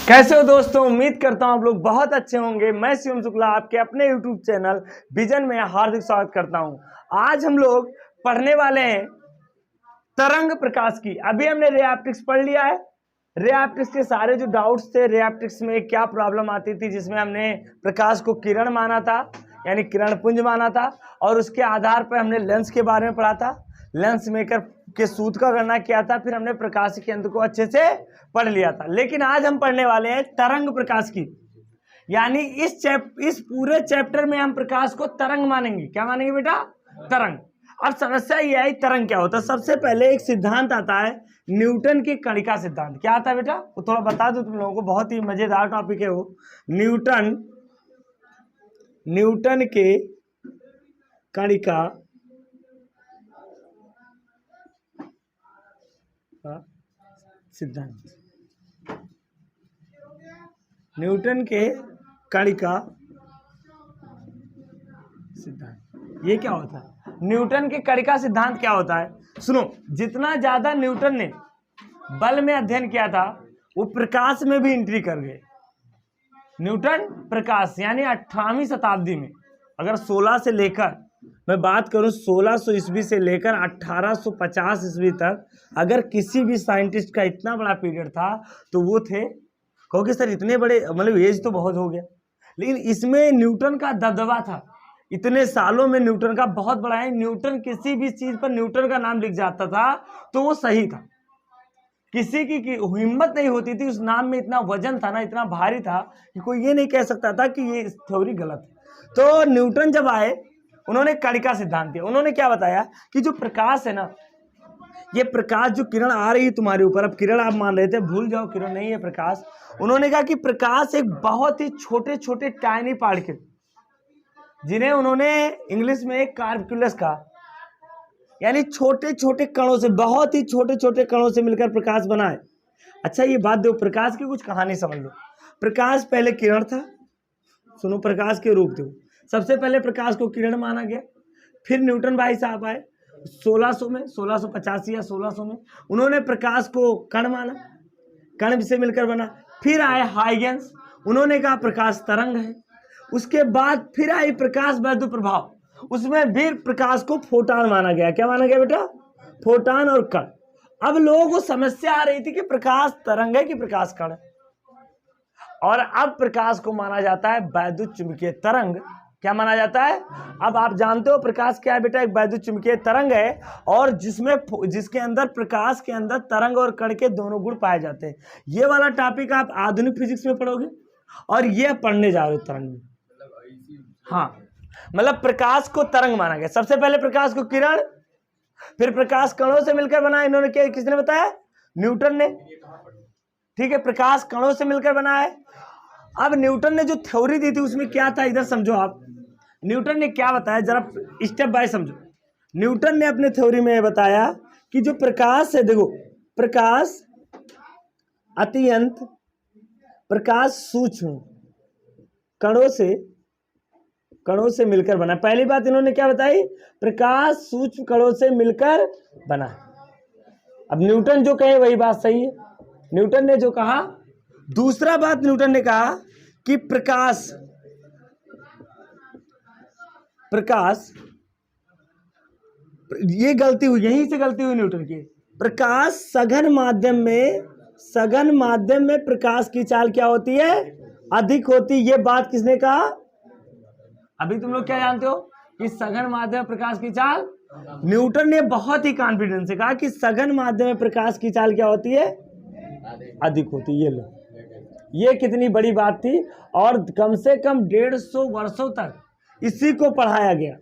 कैसे हो दोस्तों। उम्मीद करता हूं आप लोग बहुत अच्छे होंगे। मैं शिवम शुक्ला आपके अपने YouTube चैनल विजन में हार्दिक स्वागत करता हूं। आज हम लोग पढ़ने वाले हैं तरंग प्रकाश की। अभी हमने रे ऑप्टिक्स पढ़ लिया है। रे ऑप्टिक्स के सारे जो डाउट्स थे, रे ऑप्टिक्स में क्या प्रॉब्लम आती थी, जिसमें हमने प्रकाश को किरण माना था, यानी किरण पुंज माना था, और उसके आधार पर हमने लेंस के बारे में पढ़ा था, लेंस मेकर के सूत्र का गणना किया था, फिर हमने प्रकाश केंद्र को अच्छे से पढ़ लिया था। लेकिन आज हम पढ़ने वाले हैं तरंग प्रकाश की, यानी इस पूरे चैप्टर में हम प्रकाश को तरंग मानेंगे। क्या मानेंगे बेटा? तरंग। अब समस्या ये आई तरंग क्या होता है। सबसे पहले एक सिद्धांत आता है न्यूटन की कणिका सिद्धांत। क्या आता है बेटा? वो थोड़ा बता दो तुम लोगों को, बहुत ही मजेदार टॉपिक है वो। न्यूटन के कणिका सिद्धांत। न्यूटन के कणिका सिद्धांत ये क्या होता है? न्यूटन के कणिका सिद्धांत क्या होता है? सुनो, जितना ज्यादा न्यूटन ने बल में अध्ययन किया था वो प्रकाश में भी एंट्री कर गए। न्यूटन प्रकाश यानी 18वीं शताब्दी में, अगर 16 से लेकर मैं बात करूं 1600 ईस्वी से लेकर 1850 ईस्वी तक, अगर किसी भी साइंटिस्ट का इतना बड़ा पीरियड था तो वो थे। कहोगे सर इतने बड़े, मतलब एज तो बहुत हो गया, लेकिन इसमें न्यूटन का दबदबा था। इतने सालों में न्यूटन का बहुत बड़ा है। न्यूटन किसी भी चीज पर न्यूटन का नाम लिख जाता था तो वो सही था। किसी की हिम्मत नहीं होती थी, उस नाम में इतना वजन था ना, इतना भारी था कि कोई ये नहीं कह सकता था कि ये थ्योरी गलत है। तो न्यूटन जब आए, उन्होंने कणिका सिद्धांत दिया। उन्होंने क्या बताया कि जो प्रकाश है ना, ये प्रकाश जो किरण आ रही है तुम्हारे ऊपर, अब किरण आप मान रहे थे, भूल जाओ, किरण नहीं है प्रकाश। उन्होंने कहा कि प्रकाश एक बहुत ही छोटे छोटे टाइनी पार्टिकल, जिन्हें उन्होंने इंग्लिश में एक कार्बक्यूलस कहा, यानी छोटे छोटे कणों से, बहुत ही छोटे छोटे कणों से मिलकर प्रकाश बना है। अच्छा ये बात दो, प्रकाश की कुछ कहानी समझ लो। प्रकाश पहले किरण था। सुनो, प्रकाश के रूप दो। सबसे पहले प्रकाश को किरण माना गया, फिर न्यूटन भाई साहब आए 1600 में, 1685 या 1600 में, उन्होंने प्रकाश को कण माना, कण से मिलकर बना। फिर आए हाइगेंस, उन्होंने कहा प्रकाश तरंग है। उसके बाद फिर आई प्रकाश वैद्युत प्रभाव, उसमें भी प्रकाश को फोटॉन माना गया। क्या माना गया बेटा? फोटॉन और कण। अब लोगों को समस्या आ रही थी कि प्रकाश तरंग है कि प्रकाश कण है, और अब प्रकाश को माना जाता है वैद्युत चुंबकीय तरंग। क्या माना जाता है? अब आप जानते हो प्रकाश क्या है बेटा? एक वैद्युत चुंबकीय तरंग है, और जिसके अंदर, प्रकाश के अंदर तरंग और कण के दोनों गुण पाए जाते हैं। ये वाला टॉपिक आप आधुनिक फिजिक्स में पढ़ोगे, और ये पढ़ने जा रहे हो तरंग में। हाँ, मतलब प्रकाश को तरंग माना गया। सबसे पहले प्रकाश को किरण, फिर प्रकाश कणों से मिलकर बना। इन्होंने क्या, किसने बताया? न्यूटन ने। ठीक है, प्रकाश कणों से मिलकर बना है। अब न्यूटन ने जो थ्योरी दी थी उसमें क्या था, इधर समझो आप। न्यूटन ने क्या बताया, जरा स्टेप बाय समझो। न्यूटन ने अपने थ्योरी में बताया कि जो प्रकाश है, देखो, प्रकाश अत्यंत, प्रकाश सूक्ष्म कणों से मिलकर बना। पहली बात इन्होंने क्या बताई? प्रकाश सूक्ष्म कणों से मिलकर बना। अब न्यूटन जो कहे वही बात सही है, न्यूटन ने जो कहा। दूसरा बात न्यूटन ने कहा कि प्रकाश ये गलती हुई, यहीं से गलती हुई न्यूटन की। प्रकाश सघन माध्यम में प्रकाश की चाल क्या होती है? अधिक होती। ये बात किसने कहा? अभी तुम लोग क्या जानते हो कि सघन माध्यम में प्रकाश की चाल? न्यूटन ने बहुत ही कॉन्फिडेंस से कहा कि सघन माध्यम में प्रकाश की चाल क्या होती है? अधिक होती। ये लो, ये कितनी बड़ी बात थी, और कम से कम 150 वर्षों तक इसी को पढ़ाया गया।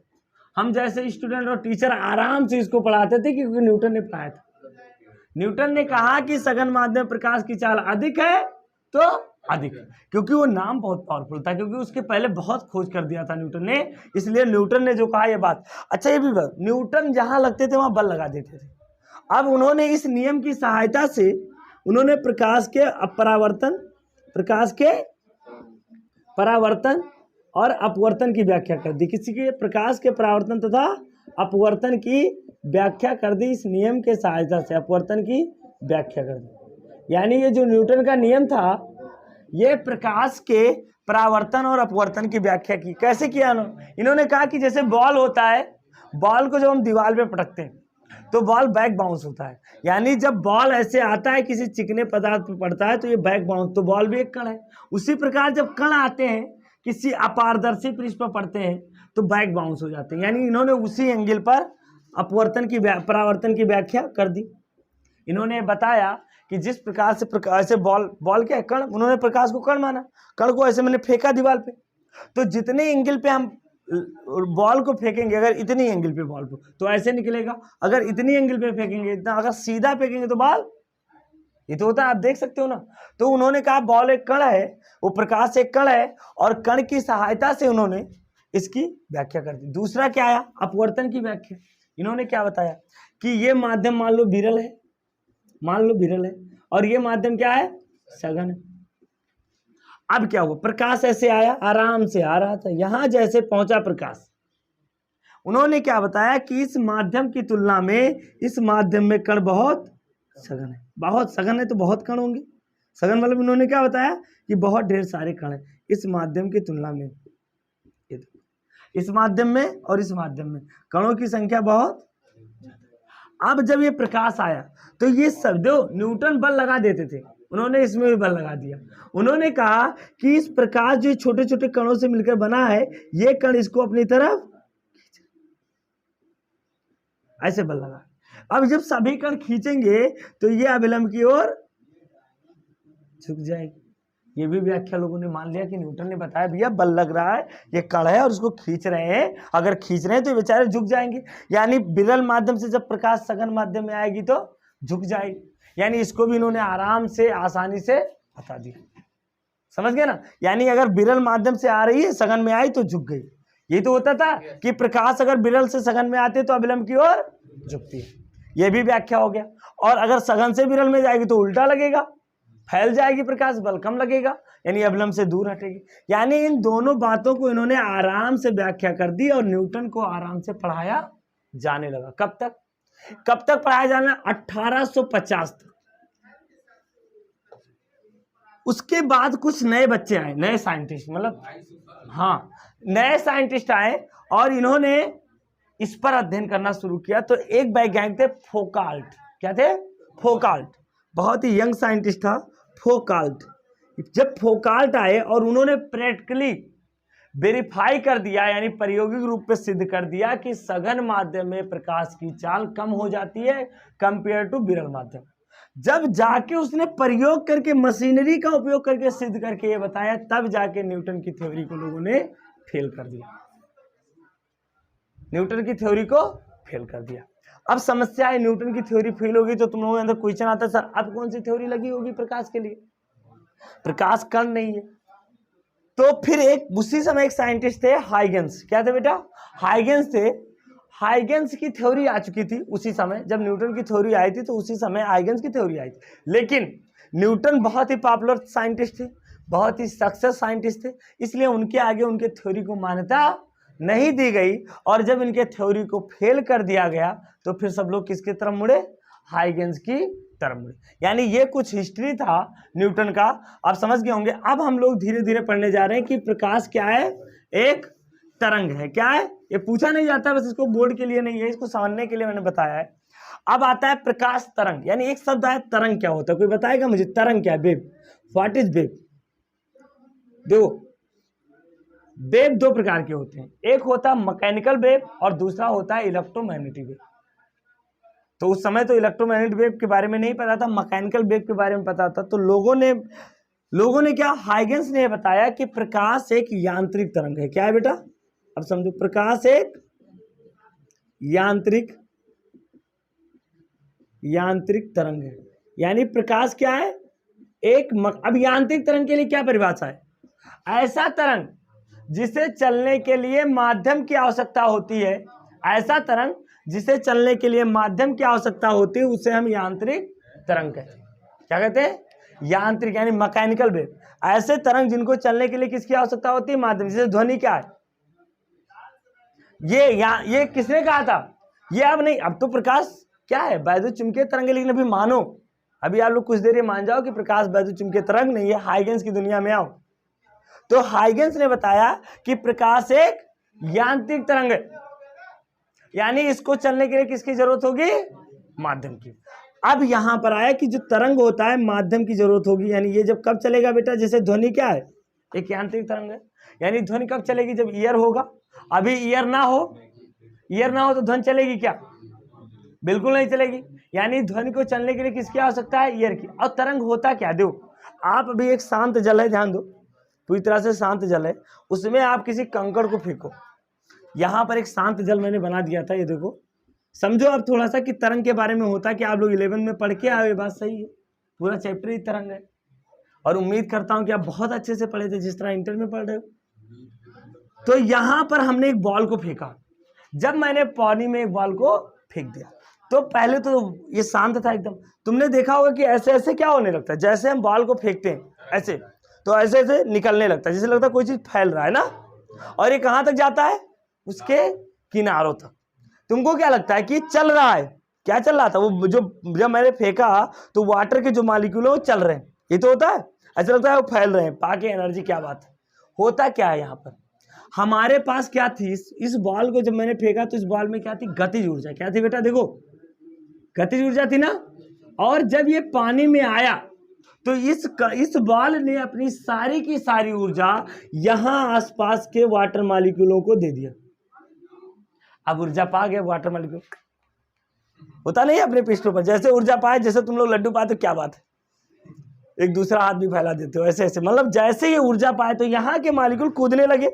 हम जैसे स्टूडेंट और टीचर आराम से इसको पढ़ाते थे क्योंकि न्यूटन ने पढ़ाया था। न्यूटन ने कहा कि सघन माध्यम प्रकाश की चाल अधिक है, तो अधिक, क्योंकि वो नाम बहुत पावरफुल था, क्योंकि उसके पहले बहुत खोज कर दिया था न्यूटन ने, इसलिए न्यूटन ने जो कहा ये बात। अच्छा ये भी बात, न्यूटन जहां लगते थे वहां बल लगा देते थे। अब उन्होंने इस नियम की सहायता से उन्होंने प्रकाश के परावर्तन और अपवर्तन की व्याख्या कर दी। किसी के प्रकाश के परावर्तन तथा अपवर्तन की व्याख्या कर दी इस नियम के सहायता से, अपवर्तन की व्याख्या कर दी। यानी ये जो न्यूटन का नियम था, ये प्रकाश के परावर्तन और अपवर्तन की व्याख्या की। कैसे किया इन्होंने कहा कि जैसे बॉल होता है, बॉल को जब हम दीवार पे पटकते हैं तो बॉल बैक बाउंस होता है, यानी जब बॉल ऐसे आता है किसी चिकने पदार्थ पर पड़ता है तो ये बैक बाउंस, तो बॉल भी एक कण है। उसी प्रकार जब कण आते हैं किसी अपारदर्शी पृष्ठ पर पड़ते हैं तो बैक बाउंस हो जाते हैं, यानी इन्होंने उसी एंगल पर अपवर्तन की परावर्तन की व्याख्या कर दी। इन्होंने बताया कि जिस प्रकार से ऐसे बॉल क्या है, कण, उन्होंने प्रकाश को कण माना, कण को ऐसे मैंने फेंका दीवार पे, तो जितने एंगल पे हम बॉल को फेंकेंगे, अगर इतनी एंगल पे बॉल को तो ऐसे निकलेगा, अगर इतनी एंगल पे फेंकेंगे इतना, अगर सीधा फेंकेंगे तो बॉल ये तो होता है, आप देख सकते हो ना। तो उन्होंने कहा बॉल एक कण है, वो प्रकाश एक कण है, और कण की सहायता से उन्होंने इसकी व्याख्या कर दी। दूसरा क्या आया, अपवर्तन की व्याख्या। इन्होंने क्या बताया कि ये माध्यम मान लो विरल है, मान लो विरल है, और ये माध्यम क्या है, सघन है। अब क्या हुआ, प्रकाश ऐसे आया, आराम से आ रहा था, यहां जैसे पहुंचा प्रकाश, उन्होंने क्या बताया कि इस माध्यम की तुलना में इस माध्यम में कण बहुत सघन है। बहुत सघन है तो बहुत कण होंगे, सघन मतलब इन्होंने क्या बताया कि बहुत ढेर सारे कण हैं इस माध्यम की तुलना में। इस माध्यम में और इस माध्यम में कणों की संख्या बहुत। अब जब ये प्रकाश आया तो ये सब जो न्यूटन बल लगा देते थे, उन्होंने इसमें भी बल लगा दिया। उन्होंने कहा कि इस प्रकाश जो छोटे छोटे कणों से मिलकर बना है, ये कण इसको अपनी तरफ ऐसे बल लगा। अब जब सभी कण खींचेंगे तो ये अभिलंब की ओर झुक जाएगी। ये भी व्याख्या लोगों ने मान लिया कि न्यूटन ने बताया भैया बल लग रहा है, ये कण है और उसको खींच रहे हैं, अगर खींच रहे हैं तो ये बेचारे झुक जाएंगे, यानी विरल माध्यम से जब प्रकाश सघन माध्यम में आएगी तो झुक जाएगी, यानी इसको भी इन्होंने आराम से आसानी से बता दिया। समझ गए ना, यानी अगर विरल माध्यम से आ रही है सघन में आई तो झुक गई। ये तो होता था कि प्रकाश अगर विरल से सघन में आते तो अभिलंब की ओर झुकती है, ये भी व्याख्या हो गया। और अगर सघन से विरल में जाएगी तो उल्टा लगेगा, फैल जाएगी प्रकाश, बल कम लगेगा, यानी अभिलंब से दूर हटेगी। यानी इन दोनों बातों को इन्होंने आराम से व्याख्या कर दी और न्यूटन को आराम से पढ़ाया जाने लगा। कब तक, कब तक पढ़ाया जाने लगा, 1850 तक। उसके बाद कुछ नए बच्चे आए, नए साइंटिस्ट, मतलब हाँ नए साइंटिस्ट आए और इन्होंने इस पर अध्ययन करना शुरू किया। तो एक वैज्ञानिक थे फोकाल्ट, क्या थे, फोकाल्ट, बहुत ही यंग साइंटिस्ट था फोकाल्ट। जब फोकाल्ट आए और उन्होंने प्रैक्टिकली वेरीफाई कर दिया, यानी प्रायोगिक रूप में सिद्ध कर दिया कि सघन माध्यम में प्रकाश की चाल कम हो जाती है कंपेयर टू विरल माध्यम। जब जाके उसने प्रयोग करके मशीनरी का उपयोग करके सिद्ध करके ये बताया, तब जाके न्यूटन की थ्योरी को लोगों ने फेल कर दिया, न्यूटन की थ्योरी को फेल कर दिया। अब समस्या है, न्यूटन की थ्योरी फेल होगी तो तुम लोगों के अंदर क्वेश्चन आता है, सर अब कौन सी थ्योरी लगी होगी प्रकाश के लिए, प्रकाश कण नहीं है। तो फिर एक उसी समय एक साइंटिस्ट थे हाइगेंस, क्या थे बेटा, हाइगेंस थे। हाइगेंस की थ्योरी आ चुकी थी उसी समय, जब न्यूटन की थ्योरी आई थी तो उसी समय हाइगेंस की थ्योरी आई थी। लेकिन न्यूटन बहुत ही पॉपुलर साइंटिस्ट थे, बहुत ही सक्सेस साइंटिस्ट थे, इसलिए उनके आगे उनके थ्योरी को मान्यता नहीं दी गई। और जब इनके थ्योरी को फेल कर दिया गया तो फिर सब लोग किसके तरफ मुड़े, हाइगेंस की तरफ मुड़े। यानी ये कुछ हिस्ट्री था न्यूटन का, आप समझ गए होंगे। अब हम लोग धीरे धीरे पढ़ने जा रहे हैं कि प्रकाश क्या है, एक तरंग है। क्या है, ये पूछा नहीं जाता, बस इसको बोर्ड के लिए नहीं है, इसको समझने के लिए मैंने बताया है। अब आता है प्रकाश तरंग, यानी एक शब्द है तरंग, क्या होता है, कोई बताएगा मुझे तरंग क्या है, वेव, व्हाट इज वेव। देखो वेव दो प्रकार के होते हैं, एक होता है मैकेनिकल वेव और दूसरा होता है इलेक्ट्रोमैग्नेटिक वेव। तो उस समय तो इलेक्ट्रोमैग्नेटिक वेव के बारे में नहीं पता था, मैकेनिकल वेव के बारे में पता था। तो लोगों ने क्या, हाइगेंस ने बताया कि प्रकाश एक यांत्रिक तरंग है। क्या है बेटा, अब समझो, प्रकाश एक यांत्रिक तरंग है। यानी प्रकाश क्या है, अब यांत्रिक तरंग के लिए क्या परिभाषा है, ऐसा तरंग जिसे चलने के लिए माध्यम की आवश्यकता होती है, ऐसा तरंग जिसे चलने के लिए माध्यम की आवश्यकता होती है, उसे हम यांत्रिक तरंग कहते हैं। क्या कहते हैं, यांत्रिक, यानी मैकेनिकल वेव। ऐसे तरंग जिनको चलने के लिए किसकी आवश्यकता होती है, माध्यम। जैसे ध्वनि क्या है, ये किसने कहा था, ये अब नहीं, अब तो प्रकाश क्या है, वैद्युत चुंबकीय तरंग। लेकिन अभी मानो अभी आप लोग कुछ देर ये मान जाओ कि प्रकाश वैद्युत चुंबकीय तरंग नहीं है, हाइगेंस की दुनिया में आओ। तो हाइगेंस ने बताया कि प्रकाश एक यांत्रिक तरंग है, यानी इसको चलने के लिए किसकी जरूरत होगी? माध्यम की। अब यहां पर आया कि जो तरंग होता है माध्यम की जरूरत होगी, यानी ये जब कब चलेगा बेटा? जैसे ध्वनि क्या है? एक यांत्रिक तरंग है, यानी ध्वनि कब चलेगी? जब ईयर होगा। अभी ईयर ना हो तो ध्वनि चलेगी क्या? बिल्कुल नहीं चलेगी। यानी ध्वनि को चलने के लिए किसकी आवश्यकता है? ईयर की। और तरंग होता क्या? देखो आप अभी एक शांत जल है, ध्यान दो, पूरी तरह से शांत जल है, उसमें आप किसी कंकड़ को फेंको। यहां पर एक शांत जल मैंने बना दिया था, ये देखो, समझो आप थोड़ा सा कि तरंग के बारे में होता कि आप लोग 11 में पढ़ के आए, बात सही है, पूरा चैप्टर ही तरंग है, और उम्मीद करता हूं कि आप बहुत अच्छे से पढ़े थे जिस तरह इंटर में पढ़ रहे हो। तो यहां पर हमने एक बॉल को फेंका। जब मैंने पानी में एक बॉल को फेंक दिया तो पहले तो ये शांत था एकदम। तुमने देखा होगा कि ऐसे ऐसे क्या होने लगता है, जैसे हम बॉल को फेंकते हैं ऐसे, तो ऐसे ऐसे निकलने लगता है, जैसे लगता है कोई चीज फैल रहा है ना। और ये कहां तक जाता है? उसके किनारों तक। तुमको क्या लगता है कि चल रहा है? क्या चल रहा था? वो जो जब मैंने फेंका तो वाटर के जो मॉलिक्यूल है वो चल रहे हैं, ये तो होता है। ऐसा लगता है वो फैल रहे हैं, पाके एनर्जी। क्या बात है, होता क्या है यहाँ पर? हमारे पास क्या थी? इस बॉल को जब मैंने फेंका तो इस बॉल में क्या थी? गतिज ऊर्जा। क्या थी बेटा? देखो, गतिज ऊर्जा थी ना। और जब ये पानी में आया तो इस बॉल ने अपनी सारी की सारी ऊर्जा यहां आसपास के वाटर मॉलिक्यूलों को दे दिया। अब ऊर्जा पा गए वाटर मॉलिक्यूल। होता नहीं अपने पृष्ठों पर जैसे ऊर्जा पाए, जैसे तुम लोग लड्डू पाते, क्या बात है, एक दूसरा हाथ भी फैला देते हो ऐसे ऐसे, मतलब जैसे ये ऊर्जा पाए तो यहाँ के मॉलिक्यूल कूदने लगे,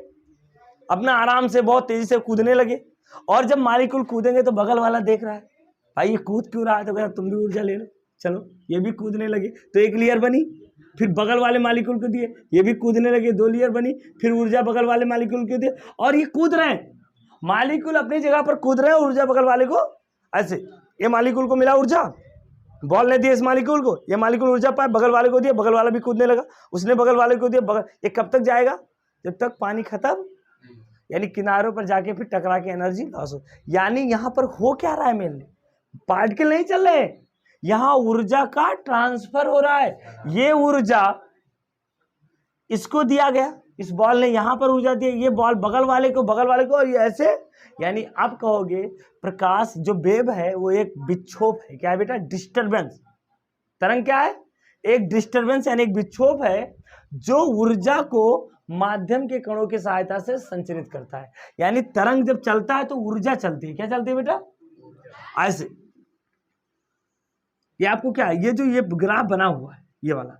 अपना आराम से बहुत तेजी से कूदने लगे। और जब मॉलिक्यूल कूदेंगे तो बगल वाला देख रहा है, भाई ये कूद क्यों रहा है, तो तुम भी ऊर्जा ले लो, चलो ये भी कूदने लगे, तो एक लेयर बनी। फिर बगल वाले मॉलिक्यूल को दिए, ये भी कूदने लगे, 2 लेयर बनी। फिर ऊर्जा बगल वाले मॉलिक्यूल को दिए, और ये कूद रहे हैं, मॉलिक्यूल अपनी जगह पर कूद रहे हैं, ऊर्जा बगल वाले को ऐसे। ये मॉलिक्यूल को मिला ऊर्जा, बॉल ने दिया इस मॉलिक्यूल को, ये मॉलिक्यूल ऊर्जा पाए, बगल वाले को दिया, बगल वाला भी कूदने लगा, उसने बगल वाले को दिया, बगल। ये कब तक जाएगा? जब तक पानी खत्म, यानी किनारों पर जाके फिर टकरा के एनर्जी लॉस हो। यानी यहाँ पर हो क्या रहा है? मेनली पार्टिकल नहीं चल रहे, यहाँ ऊर्जा का ट्रांसफर हो रहा है। ये ऊर्जा इसको दिया गया, इस बॉल ने यहाँ पर ऊर्जा दी, ये बॉल बगल वाले को, और ये ऐसे। यानी आप कहोगे प्रकाश जो वेव है वो एक विक्षोभ है। क्या है बेटा? डिस्टरबेंस। तरंग क्या है? एक डिस्टरबेंस, यानी एक विक्षोभ है जो ऊर्जा को माध्यम के कणों की सहायता से संचरित करता है। यानी तरंग जब चलता है तो ऊर्जा चलती है। क्या चलती है बेटा? ऐसे। ये आपको क्या है, ये जो ये ग्राफ बना हुआ है, ये वाला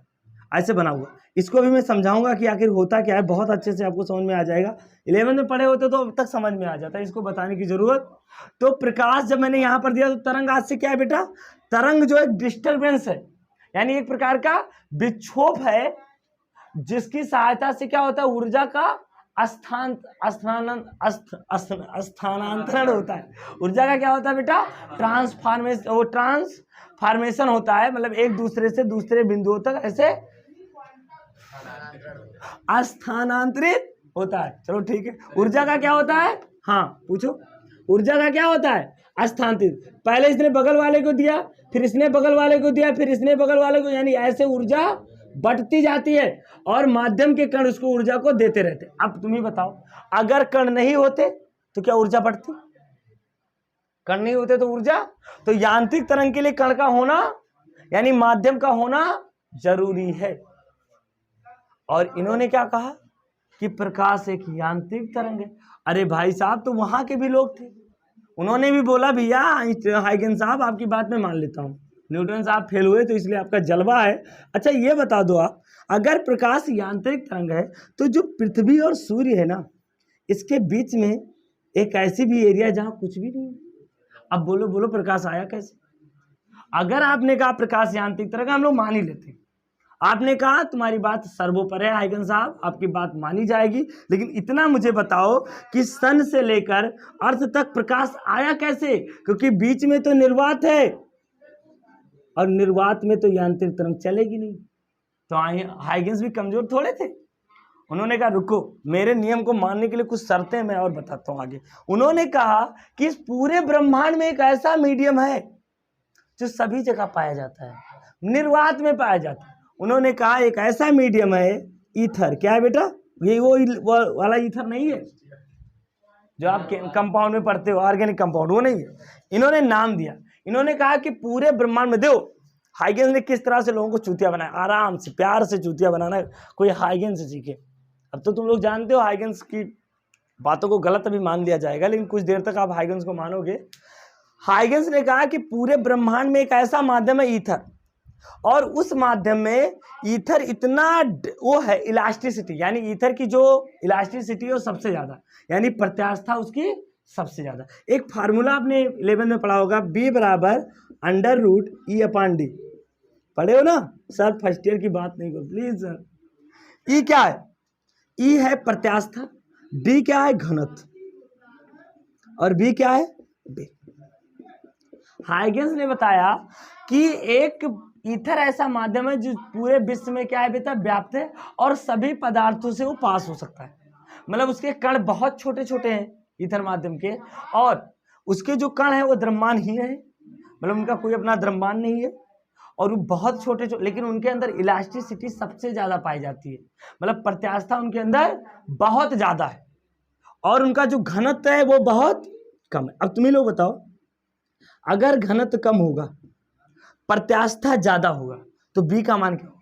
ऐसे बना हुआ, इसको भी मैं समझाऊंगा कि आखिर होता क्या है, बहुत अच्छे से आपको समझ में आ जाएगा। 11 में पढ़े होते तो अब तक समझ में आ जाता है, इसको बताने की जरूरत। तो प्रकाश जब मैंने यहां पर दिया तो तरंग आज से क्या है बेटा? तरंग जो एक डिस्टरबेंस है, यानी एक प्रकार का विक्षोभ है, जिसकी सहायता से क्या होता है? ऊर्जा का स्थानांतरण होता है। ऊर्जा का क्या होता है बेटा? ट्रांसफॉर्मेशन होता है, मतलब एक दूसरे से दूसरे बिंदुओं तक ऐसे स्थानांतरित होता है। चलो ठीक है, ऊर्जा का क्या होता है? हाँ पूछो, ऊर्जा का क्या होता है? स्थानांतरित। पहले इसने बगल वाले को दिया, फिर इसने बगल वाले को दिया, फिर इसने बगल वाले को, यानी ऐसे ऊर्जा बढ़ती जाती है और माध्यम के कण उसको ऊर्जा को देते रहते। अब तुम ही बताओ, अगर कण नहीं होते तो क्या ऊर्जा बढ़ती? कण नहीं होते तो ऊर्जा, तो यांत्रिक तरंग के लिए कण का होना यानी माध्यम का होना जरूरी है। और इन्होंने क्या कहा कि प्रकाश एक यांत्रिक तरंग है। अरे भाई साहब, तो वहां के भी लोग थे, उन्होंने भी बोला भैया हाइगेंस साहब आपकी बात में मान लेता हूं, न्यूटन साहब फेल हुए तो इसलिए आपका जलवा है। अच्छा ये बता दो आप, अगर प्रकाश यांत्रिक तरंग है तो जो पृथ्वी और सूर्य है ना, इसके बीच में एक ऐसी भी एरिया जहां कुछ भी नहीं। अब बोलो बोलो प्रकाश आया कैसे? अगर आपने कहा प्रकाश यांत्रिक तरंग, हम लोग मान ही लेते हैं। आपने कहा तुम्हारी बात सर्वोपरि है हाइगेंस साहब, आपकी बात मानी जाएगी, लेकिन इतना मुझे बताओ कि सन से लेकर अर्थ तक प्रकाश आया कैसे? क्योंकि बीच में तो निर्वात है और निर्वात में तो यांत्रिक तरंग चलेगी नहीं। तो हाइगेंस भी कमजोर थोड़े थे, उन्होंने कहा रुको, मेरे नियम को मानने के लिए कुछ शर्तें मैं और बताता हूं आगे। उन्होंने कहा कि इस पूरे ब्रह्मांड में एक ऐसा मीडियम है जो सभी जगह पाया जाता है, निर्वात में पाया जाता है। उन्होंने कहा एक ऐसा मीडियम है ईथर, क्या है बेटा, ये वो वाला ईथर नहीं है जो आप कंपाउंड में पढ़ते हो, ऑर्गेनिक कंपाउंड, वो नहीं है। इन्होंने नाम दिया, इन्होंने कहा कि पूरे ब्रह्मांड में, देखो हाइगेंस ने किस तरह से लोगों को चूतिया बनाया, आराम से प्यार से चूतिया बनाना कोई हाइगेंस से सीखे। अब तो तुम लोग जानते हो हाइगेंस की बातों को गलत अभी मान लिया जाएगा, लेकिन कुछ देर तक आप हाइगेंस को मानोगे। हाइगेंस ने कहा कि पूरे ब्रह्मांड में एक ऐसा माध्यम है ईथर, और उस माध्यम में ईथर इतना वो है इलास्टिसिटी, यानी ईथर की जो इलास्टिसिटी है वो सबसे ज्यादा, यानी प्रत्यास्था उसकी सबसे ज्यादा। एक फार्मूला आपने 11 में पढ़ा होगा, B बराबर √E/D, पढ़े हो ना सर, फर्स्ट ईयर की बात नहीं करो प्लीज सर। E क्या है, E है प्रत्यास्था, D क्या है घनत्व, और B क्या है वेग। हाइगेंस ने बताया कि एक ईथर ऐसा माध्यम है जो पूरे विश्व में क्या है बेटा, व्याप्त है, और सभी पदार्थों से वो पास हो सकता है। मतलब उसके कण बहुत छोटे छोटे हैं ईथर माध्यम के, और उसके जो कण है वो द्रव्यमान ही है, मतलब उनका कोई अपना द्रव्यमान नहीं है, और वो बहुत छोटे छोटे, लेकिन उनके अंदर इलास्टिसिटी सबसे ज्यादा पाई जाती है, मतलब प्रत्यास्था उनके अंदर बहुत ज्यादा है, और उनका जो घनत्व है वो बहुत कम है। अब तुम्हें लोग बताओ, अगर घनत्व कम होगा, प्रत्यास्था ज्यादा होगा, तो B का मान क्या होगा,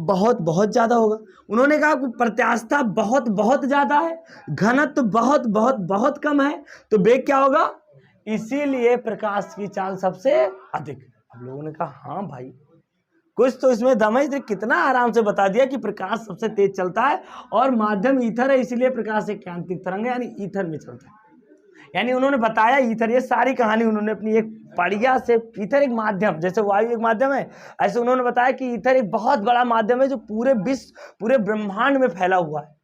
बहुत बहुत ज्यादा होगा। उन्होंने कहा कि प्रत्यास्था बहुत बहुत ज्यादा है, घनत्व बहुत बहुत बहुत कम है, तो वेग क्या होगा, इसीलिए प्रकाश की चाल सबसे अधिक। अब लोगों ने कहा हाँ भाई कुछ तो इसमें दम है, कितना आराम से बता दिया कि प्रकाश सबसे तेज चलता है, और माध्यम ईथर है, इसलिए प्रकाश एक यांत्रिक तरंग है, यानी ईथर में चलता है। यानी उन्होंने बताया ईथर, ये सारी कहानी उन्होंने अपनी एक बढ़िया से, ईथर एक माध्यम, जैसे वायु एक माध्यम है, ऐसे उन्होंने बताया कि ईथर एक बहुत बड़ा माध्यम है जो पूरे विश्व, पूरे ब्रह्मांड में फैला हुआ है,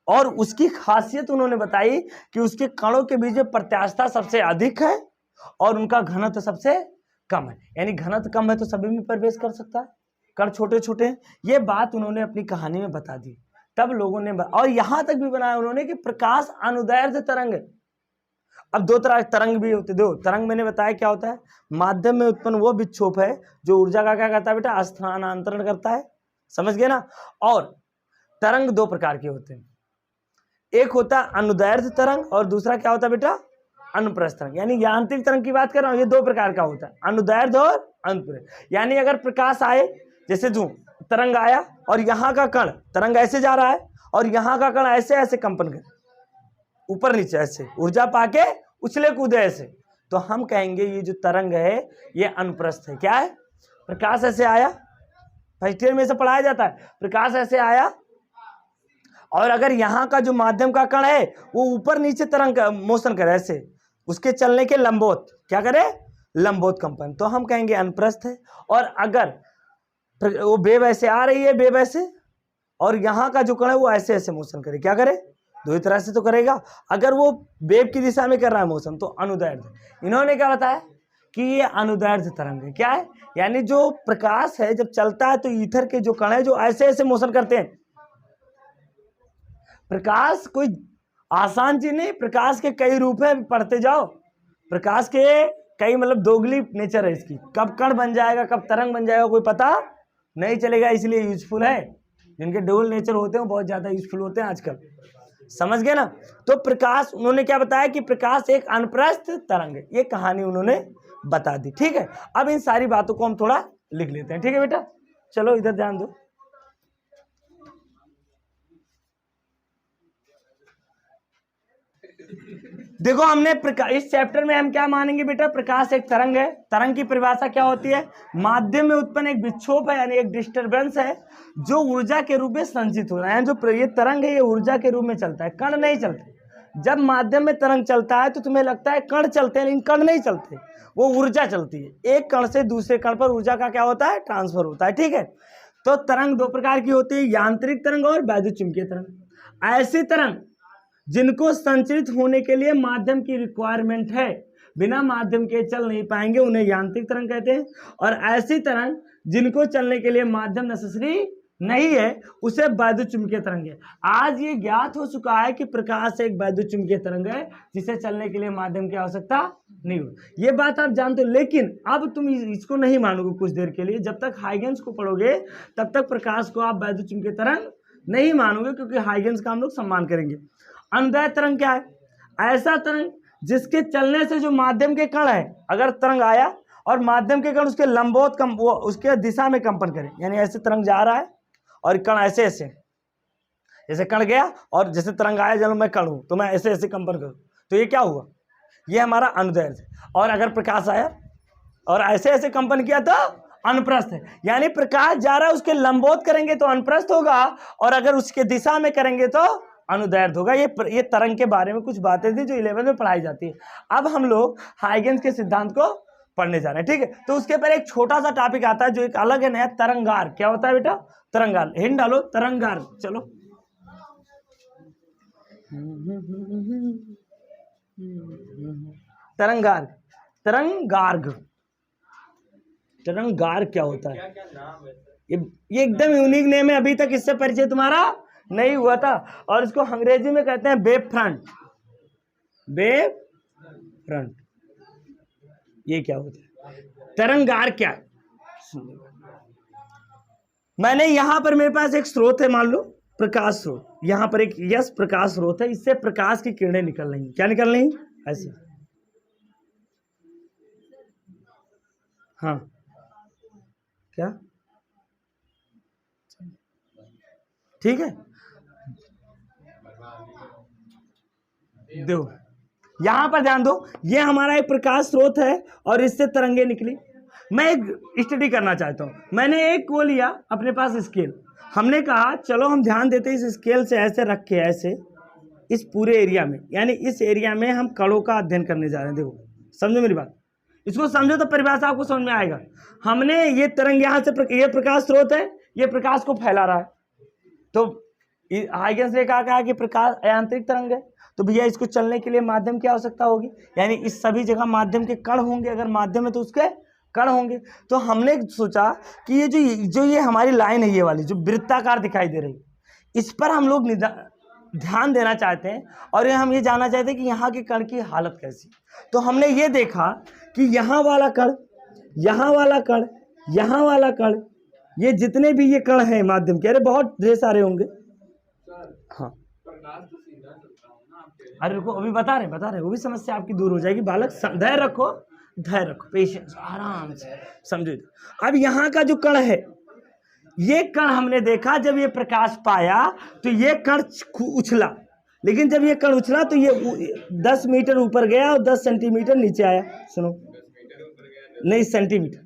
और उसकी खासियत उन्होंने बताई कि उसके कणों के बीच में प्रत्यास्था सबसे अधिक है, और उनका घनत्व सबसे कम है, यानी घनत्व कम है तो सभी में प्रवेश कर सकता है, कण छोटे छोटे हैं। ये बात उन्होंने अपनी कहानी में बता दी। तब लोगों ने, और यहां तक भी बनाया उन्होंने कि प्रकाश अनुदैर्ध्य तरंग है। अब दो तरह के तरंग भी होते, दो तरंग मैंने बताया क्या होता है, माध्यम में उत्पन्न वो विक्षोभ है जो ऊर्जा का क्या करता है बेटा, स्थानांतरण करता है, समझ गए ना। और तरंग दो प्रकार के होते हैं, एक होता है अनुदैर्ध्य तरंग, और दूसरा क्या होता है बेटा, अनुप्रस्थ तरंग। यानी यांत्रिक तरंग की बात कर रहा हूं, ये दो प्रकार का होता है, अनुदैर्ध्य और अनुप्रस्थ। यानी अगर प्रकाश आए, जैसे जो तरंग आया और यहाँ का कण, तरंग ऐसे जा रहा है और यहाँ का कण ऐसे ऐसे कंपन करे, ऊपर नीचे ऐसे ऊर्जा पाके उछले कूदे ऐसे, तो हम कहेंगे ये जो तरंग है ये अनुप्रस्थ है। क्या है, प्रकाश ऐसे आया, फर्स्ट ईयर में से पढ़ाया जाता है, प्रकाश ऐसे आया, और अगर यहाँ का जो माध्यम का कण है वो ऊपर नीचे तरंग का मोशन करे ऐसे, उसके चलने के लंबवत क्या करे, लंबवत कंपन, तो हम कहेंगे अनुप्रस्थ है। और अगर वो वेव ऐसे आ रही है, वेव ऐसे, और यहाँ का जो कण है वो ऐसे ऐसे मोशन करे, क्या करे, दो ही तरह से तो करेगा। अगर वो वेव की दिशा में कर रहा है मोशन तो अनुदैर्ध्य। इन्होंने क्या बताया कि ये अनुदैर्ध्य तरंग है। क्या है, यानी जो प्रकाश है जब चलता है तो ईथर के जो कण है जो ऐसे ऐसे मोशन करते हैं। प्रकाश कोई आसान चीज नहीं, प्रकाश के कई रूप है, पढ़ते जाओ, प्रकाश के कई मतलब दोगली नेचर है इसकी, कब कण बन जाएगा कब तरंग बन जाएगा कोई पता नहीं चलेगा, इसलिए यूजफुल है। जिनके डबल नेचर होते हैं वो बहुत ज्यादा यूजफुल होते हैं आजकल, समझ गए ना। तो प्रकाश, उन्होंने क्या बताया कि प्रकाश एक अनुप्रस्थ तरंग है, ये कहानी उन्होंने बता दी। ठीक है, अब इन सारी बातों को हम थोड़ा लिख लेते हैं। ठीक है बेटा, चलो इधर ध्यान दो। देखो हमने इस चैप्टर में हम क्या मानेंगे बेटा, प्रकाश एक तरंग है। तरंग की परिभाषा क्या होती है, माध्यम में उत्पन्न एक विक्षोभ है, यानी एक डिस्टरबेंस है जो ऊर्जा के रूप में संचित हो रहा है। जो ये तरंग है ये ऊर्जा के रूप में चलता है, कण नहीं चलते। जब माध्यम में तरंग चलता है तो तुम्हें लगता है कण चलते हैं, लेकिन कण नहीं चलते, वो ऊर्जा चलती है। एक कण से दूसरे कण पर ऊर्जा का क्या होता है, ट्रांसफर होता है। ठीक है, तो तरंग दो प्रकार की होती है, यांत्रिक तरंग और वैद्युत चुंबकीय तरंग। ऐसी तरंग जिनको संचरित होने के लिए माध्यम की रिक्वायरमेंट है, बिना माध्यम के चल नहीं पाएंगे, उन्हें यांत्रिक तरंग कहते हैं। और ऐसी तरंग जिनको चलने के लिए माध्यम नेसेसरी नहीं है, उसे वैद्युत चुंबकीय तरंग है। आज ये ज्ञात हो चुका है कि प्रकाश एक वैद्युत चुंबकीय तरंग है जिसे चलने के लिए माध्यम की आवश्यकता नहीं हो। ये बात आप जानते हो, लेकिन अब तुम इसको नहीं मानोगे कुछ देर के लिए। जब तक हाइगेंस को पढ़ोगे तब तक प्रकाश को आप वैद्युत चुंबकीय तरंग नहीं मानोगे, क्योंकि हाइगेंस का हम लोग सम्मान करेंगे। अनुदैर्घ्य तरंग क्या है? ऐसा तरंग जिसके चलने से जो माध्यम के कण है, अगर तरंग आया और माध्यम के कण उसके लंबवत उसके दिशा में कंपन करे, यानी ऐसे तरंग जा रहा है और कण ऐसे ऐसे, जैसे कण गया और जैसे तरंग आया, चलो मैं कण हूं तो मैं ऐसे ऐसे कंपन करूं, तो ये क्या हुआ? ये हमारा अनुदैर्घ्य है। और अगर प्रकाश आया और ऐसे ऐसे कंपन किया तो अनुप्रस्थ है। यानी प्रकाश जा रहा है, उसके लंबवत करेंगे तो अनुप्रस्थ होगा, और अगर उसके दिशा में करेंगे तो अनुदैर्घ्य होगा। ये तरंग के बारे में कुछ बातें थी जो 11th में पढ़ाई जाती है। अब हम लोग हाइगेंस के सिद्धांत को पढ़ने जा रहे हैं, ठीक है। तो उसके पहले एक छोटा सा टॉपिक आता है जो एक अलग है, नया, तरंगार। क्या होता है बेटा? तरंगार। हिंट डालो, तरंगार। चलो, तरंगार। तरंगार्घ। तरंगार क्या होता है? ये एकदम यूनिक नेम है, अभी तक इससे परिचय तुम्हारा नहीं हुआ था। और इसको अंग्रेजी में कहते हैं वेव फ्रंट। वेव फ्रंट, ये क्या होता है? तरंगार क्या है? मैंने यहां पर, मेरे पास एक स्रोत है, मान लो प्रकाश स्रोत, यहां पर एक यस प्रकाश स्रोत है, इससे प्रकाश की किरणें निकल रही हैं। क्या निकल रही हैं? ऐसे। हाँ, क्या? ठीक है, दो, यहां पर ध्यान दो, ये हमारा एक प्रकाश स्रोत है और इससे तरंगे निकली। मैं एक स्टडी करना चाहता हूं। मैंने एक को लिया अपने पास स्केल, हमने कहा चलो हम ध्यान देते हैं इस स्केल से ऐसे रख के, ऐसे इस पूरे एरिया में, यानी इस एरिया में हम कणों का अध्ययन करने जा रहे हैं। देखो, समझो मेरी बात, इसको समझो तो परिभाषा आपको समझ में आएगा। हमने ये तरंग यहां से, ये प्रकाश स्रोत है, ये प्रकाश को फैला रहा है, तो हाइगेंस ने कहा कि प्रकाश यांत्रिक तरंग है, तो भैया इसको चलने के लिए माध्यम की आवश्यकता होगी, यानी इस सभी जगह माध्यम के कण होंगे, अगर माध्यम है तो उसके कण होंगे। तो हमने सोचा कि ये जो ये हमारी लाइन है, ये वाली जो वृत्ताकार दिखाई दे रही, इस पर हम लोग ध्यान देना चाहते हैं, और हम ये जानना चाहते हैं कि यहाँ के कण की हालत कैसी। तो हमने ये देखा कि यहाँ वाला कण, यहाँ वाला कण, यहाँ वाला कण, ये जितने भी ये कण हैं माध्यम के, अरे बहुत ढेर सारे होंगे। हाँ, अरे रुको, अभी बता रहे, वो भी समस्या आपकी दूर हो जाएगी। बालक धैर्य रखो, पेशेंस, आराम से समझो। अब यहाँ का जो कण है, ये कण हमने देखा जब ये प्रकाश पाया तो ये कण उछला, लेकिन जब ये कण उछला तो ये 10 मीटर ऊपर गया और 10 सेंटीमीटर नीचे आया। सुनो, नहीं सेंटीमीटर,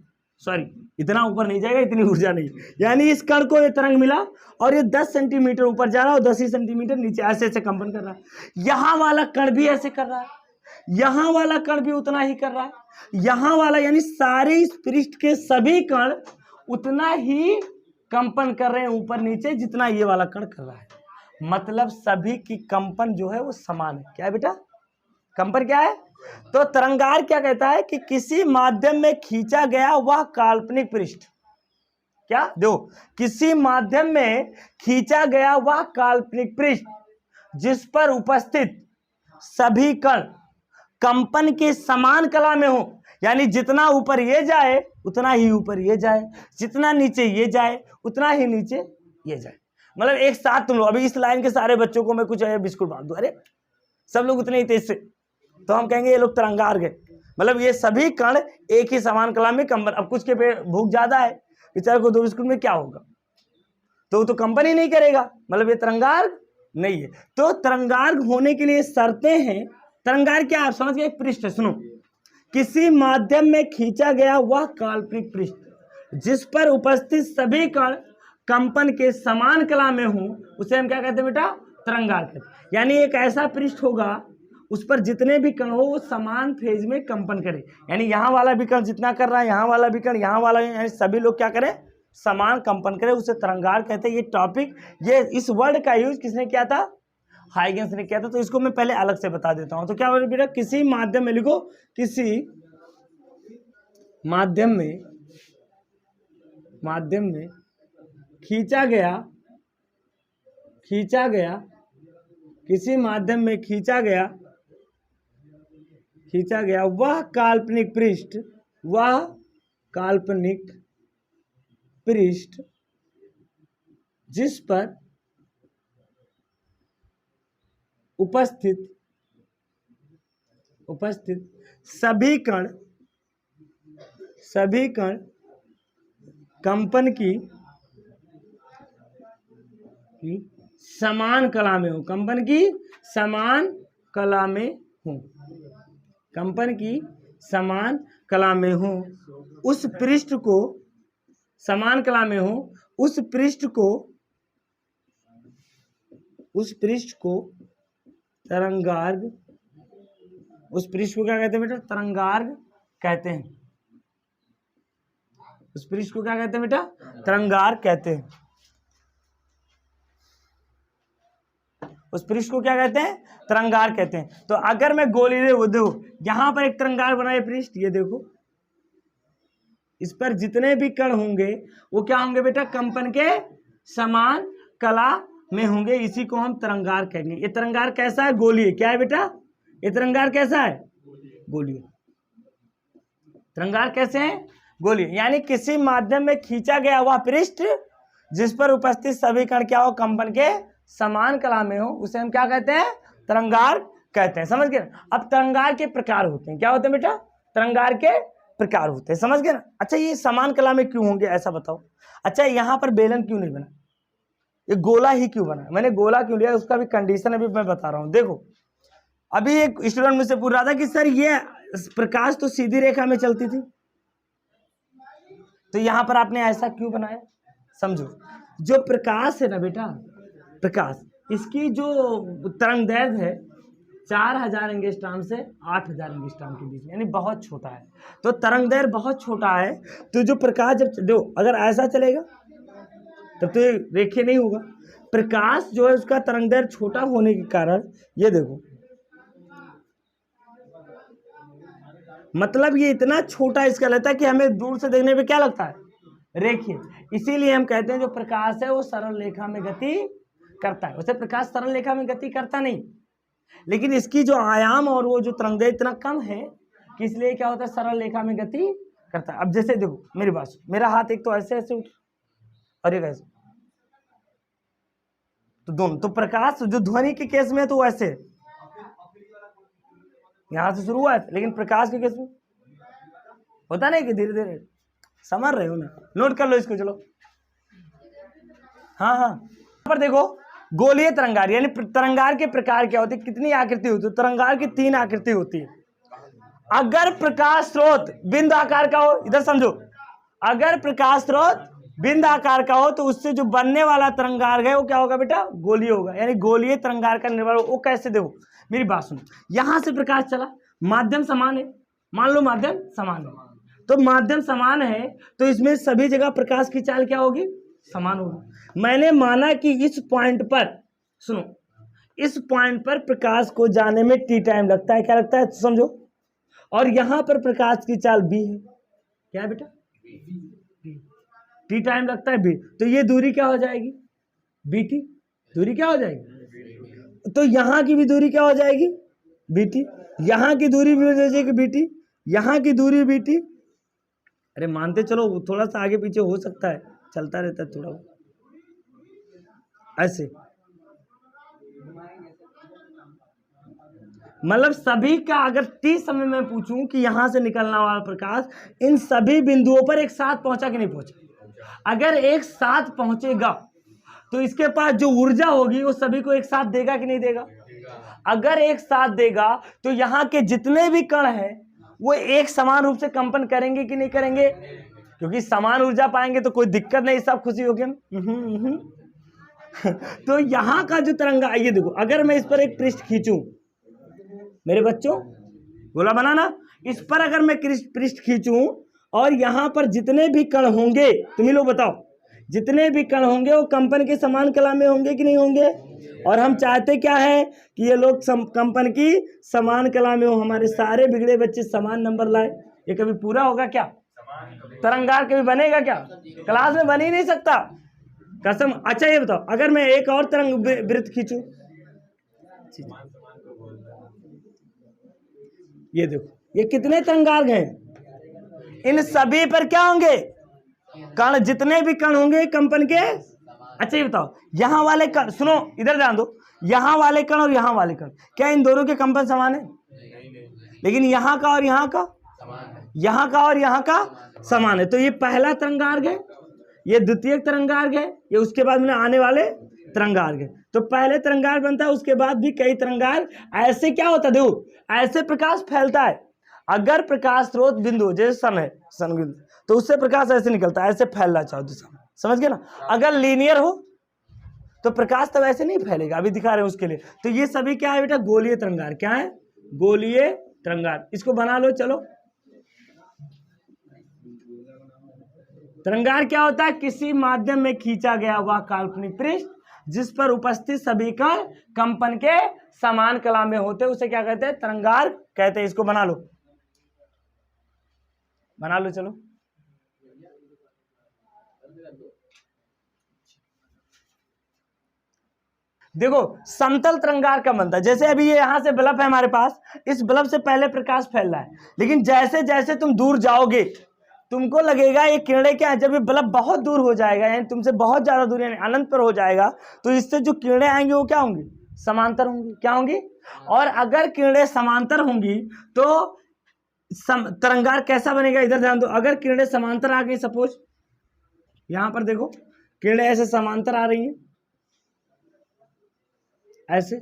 सॉरी, इतना ऊपर नहीं जाएगा, इतनी ऊर्जा नहीं। यानी इस कण को ये तरंग मिला और ये 10 सेंटीमीटर ऊपर जा रहा है और 10 ही सेंटीमीटर नीचे, ऐसे ऐसे कंपन कर रहा है। यहाँ वाला कण भी ऐसे कर रहा है, यहाँ वाला कण भी उतना ही कर रहा है, यहाँ वाला, यानी सारे इस पृष्ठ के सभी कण उतना ही कंपन कर रहे हैं ऊपर नीचे जितना ये वाला कण कर रहा है। मतलब सभी की कंपन जो है वो समान है। क्या है बेटा? कंपन क्या है? तो तरंगार क्या कहता है कि किसी माध्यम में खींचा गया वह काल्पनिक पृष्ठ, क्या दो, किसी माध्यम में खींचा गया वह काल्पनिक पृष्ठ जिस पर उपस्थित सभी कण कंपन के समान कला में हो, यानी जितना ऊपर ये जाए उतना ही ऊपर ये जाए, जितना नीचे ये जाए उतना ही नीचे ये जाए। मतलब एक साथ तुम लोग, अभी इस लाइन के सारे बच्चों को मैं कुछ बिस्कुट बांट दूं, अरे सब लोग उतने ही तेज से, तो हम कहेंगे ये लोग तरंगार गए। मतलब ये सभी कण एक ही समान कला में कंपन। अब कुछ के पेट भूख ज्यादा है, बेचारे को 2 बिस्कुट में क्या होगा, तो वो तो कंपन ही नहीं करेगा, मतलब ये तरंगार नहीं है। तो तरंगार होने के लिए शर्तें हैं। तरंगार क्या, आप समझ गए? एक पृष्ठ है, सुनो, किसी माध्यम में खींचा गया वह काल्पनिक पृष्ठ जिस पर उपस्थित सभी कण कंपन के समान कला में हो, उसे हम क्या कहते हैं बेटा? तरंगार कहते हैं। यानी एक ऐसा पृष्ठ होगा उस पर जितने भी कण हो वो समान फेज में कंपन करे, यानी यहाँ वाला भी कण जितना कर रहा है, यहाँ वाला भी कण, यहाँ वाला, यानी सभी लोग क्या करें? समान कंपन करें, उसे तरंगार कहते हैं। ये टॉपिक, ये इस वर्ड का यूज किसने किया था? हाइगेंस ने किया था। तो इसको मैं पहले अलग से बता देता हूं। तो क्या बोले बेटा? किसी माध्यम में, लिखो, किसी माध्यम में खींचा गया किसी माध्यम में खींचा गया वह काल्पनिक पृष्ठ जिस पर उपस्थित सभी कण कंपन की समान कला में हो, कंपन की समान कला में हो, उस पृष्ठ को समान कला में हो, उस पृष्ठ को तरंगार्ग, उस पृष्ठ को क्या कहते हैं बेटा? तरंगार्ग कहते हैं। उस पृष्ठ को क्या कहते हैं बेटा? तरंगार्ग कहते हैं। उस पृष्ठ को क्या कहते हैं? तरंगार्ग कहते हैं। तो अगर मैं गोली देखो यहां पर एक तरंगार्ग बना है पृष्ठ, ये देखो, इस पर जितने भी कण होंगे वो क्या होंगे बेटा? कंपन के समान कला में होंगे। इसी को हम तरंगार्ग कहेंगे। ये तरंगार्ग कैसा है? गोलीय। क्या है बेटा? ये तरंगार्ग कैसा है? गोलीय। तरंगार्ग कैसे है? गोलीय। यानी किसी माध्यम में खींचा गया वह पृष्ठ जिस पर उपस्थित सभी कण क्या हो? कंपन के समान कला में हो, उसे हम क्या कहते हैं? तरंगार्ग कहते हैं। समझ गए? अब तरंगार्ग के प्रकार होते हैं। क्या होते हैं बेटा? तरंगार्ग के प्रकार होते हैं। समझ गए ना? अच्छा, ये समान कला में क्यों होंगे ऐसा बताओ। अच्छा, यहाँ पर बेलन क्यों नहीं बना? ये गोला ही क्यों बना? मैंने गोला क्यों लिया उसका भी कंडीशन अभी मैं बता रहा हूँ। देखो, अभी एक स्टूडेंट मुझसे पूछ रहा था कि सर ये प्रकाश तो सीधी रेखा में चलती थी, तो यहाँ पर आपने ऐसा क्यों बनाया? समझो, जो प्रकाश है ना बेटा, प्रकाश, इसकी जो तरंगदैर्घ्य है 4000 एंगस्ट्रॉम से 8000 एंगस्ट्रॉम के बीच में, यानी बहुत छोटा है। तो तरंगदैर्घ्य बहुत छोटा है, तो जो प्रकाश जब दो अगर ऐसा चलेगा तब तो रेखीय नहीं होगा। प्रकाश जो है उसका तरंगदैर्घ्य छोटा होने के कारण ये देखो, मतलब ये इतना छोटा इसका लगता है कि हमें दूर से देखने पे क्या लगता है? रेखीय। इसीलिए हम कहते हैं जो प्रकाश है वो सरल रेखा में गति करता है। वैसे प्रकाश सरल रेखा में गति करता नहीं, लेकिन इसकी जो आयाम और वो जो तरंगदैर्घ्य इतना कम है कि इसलिए क्या होता है? सरल रेखा में गति करता है। अब जैसे देखो मेरी बात, मेरा हाथ एक तो ऐसे ऐसे उठ और एक ऐसे, तो दोनों, तो प्रकाश जो ध्वनि के केस में तो वो ऐसे यहां से शुरू हुआ है, लेकिन प्रकाश के केस में होता नहीं कि धीरे धीरे। समझ रहे हो ना? नोट कर लो इसको। चलो, हाँ, पर देखो, गोलीय तरंगार, यानी तरंगार के प्रकार क्या होते हैं? कितनी आकृति होती है? तरंगार की 3 आकृति होती है। अगर प्रकाश स्रोत बिंद आकार का हो, इधर समझो, अगर प्रकाश स्रोत बिंद आकार का हो तो उससे जो बनने वाला तरंगार है वो क्या होगा बेटा? गोलीय होगा। यानी गोलीय तरंगार का निर्माण वो कैसे? देखो मेरी बात सुनो, यहां से प्रकाश चला, माध्यम समान है, मान लो माध्यम समान है, तो माध्यम समान है तो इसमें सभी जगह प्रकाश की चाल क्या होगी? समान होगी। मैंने माना कि इस पॉइंट पर, सुनो, इस पॉइंट पर प्रकाश को जाने में टी टाइम लगता है। क्या लगता है? समझो। और यहां पर प्रकाश की चाल बी है। क्या है बेटा? टी टाइम लगता है बी, तो ये दूरी क्या हो जाएगी? बीटी। दूरी क्या हो जाएगी? तो यहां की भी दूरी क्या हो जाएगी? बीटी। यहां की दूरी भी हो जाएगी बीटी, यहां की दूरी बीटी। अरे मानते चलो, थोड़ा सा आगे पीछे हो सकता है, चलता रहता है थोड़ा ऐसे। मतलब सभी का अगर टी समय में पूछूं कि यहां से निकलना वाला प्रकाश इन सभी बिंदुओं पर एक साथ पहुंचा कि नहीं पहुंचा, अगर एक साथ पहुंचेगा तो इसके पास जो ऊर्जा होगी वो सभी को एक साथ देगा कि नहीं देगा? अगर एक साथ देगा तो यहाँ के जितने भी कण हैं वो एक समान रूप से कंपन करेंगे कि नहीं करेंगे? क्योंकि समान ऊर्जा पाएंगे तो कोई दिक्कत नहीं, सब खुशी होगी। तो यहाँ का जो तरंगा, ये देखो, अगर मैं इस पर एक पृष्ठ खींचूं, मेरे बच्चों गोला बनाना, इस पर अगर मैं पृष्ठ खींचूं और यहाँ पर जितने भी कण होंगे, तुम ही लोग बताओ, जितने भी कण होंगे वो कंपन के समान कला में होंगे कि नहीं होंगे? और हम चाहते क्या है कि ये लोग कंपन की समान कला में हो, हमारे सारे बिगड़े बच्चे समान नंबर लाए। ये कभी पूरा होगा क्या? तरंगार कभी बनेगा क्या? क्लास में बन ही नहीं सकता। कसम। अच्छा ये बताओ, अगर मैं एक और तरंग वृत्त खींचूं, ये देखो, ये कितने तरंगार्ग हैं? इन सभी पर क्या होंगे? कण। जितने भी कण होंगे कंपन के। अच्छा ये बताओ, यहां वाले कण, सुनो इधर ध्यान दो, यहां वाले कण और यहां वाले कण, क्या इन दोनों के कंपन समान है? लेकिन यहां का और यहां का, यहां का और यहां का समान है। तो ये पहला तरंगार्ग है, ये द्वितीय तरंगार्ग है, ये उसके बाद में आने वाले तरंगार्ग है। तो पहले तरंगार्ग बनता है, उसके बाद भी कई तरंगार्ग। ऐसे क्या होता है, देखो ऐसे प्रकाश फैलता है। अगर प्रकाश स्रोत बिंदु जैसे सन है, सन बिंदु, तो उससे प्रकाश ऐसे निकलता है, ऐसे फैलना चाहो दिशा में, समझ गए ना। अगर लीनियर हो तो प्रकाश तब ऐसे नहीं फैलेगा, अभी दिखा रहे हैं उसके लिए। तो ये सभी क्या है बेटा? गोलीय तरंगार्ग। क्या है? गोलीय तरंगार्ग। इसको बना लो। चलो, तरंगार्ग क्या होता है? किसी माध्यम में खींचा गया वह काल्पनिक पृष्ठ जिस पर उपस्थित सभी कण कंपन के समान कला में होते, उसे क्या कहते हैं? तरंगार्ग कहते हैं। इसको बना लो, बना लो। चलो, देखो समतल तरंगार्ग का बनता है। जैसे अभी ये यहां से बल्ब है हमारे पास, इस बल्ब से पहले प्रकाश फैल रहा है, लेकिन जैसे जैसे तुम दूर जाओगे तुमको लगेगा ये किरणें क्या है। जब ये बल्ब बहुत दूर हो जाएगा, यानी तुमसे बहुत ज्यादा दूर, यानी अनंत पर हो जाएगा, तो इससे जो किरणें आएंगी वो क्या होंगी? समांतर होंगी। क्या होंगी? और अगर किरणें समांतर होंगी तो तरंगार्ग कैसा बनेगा? इधर ध्यान दो। अगर किरणें समांतर आ गई, सपोज यहां पर देखो किरणें ऐसे समांतर आ रही हैं ऐसे,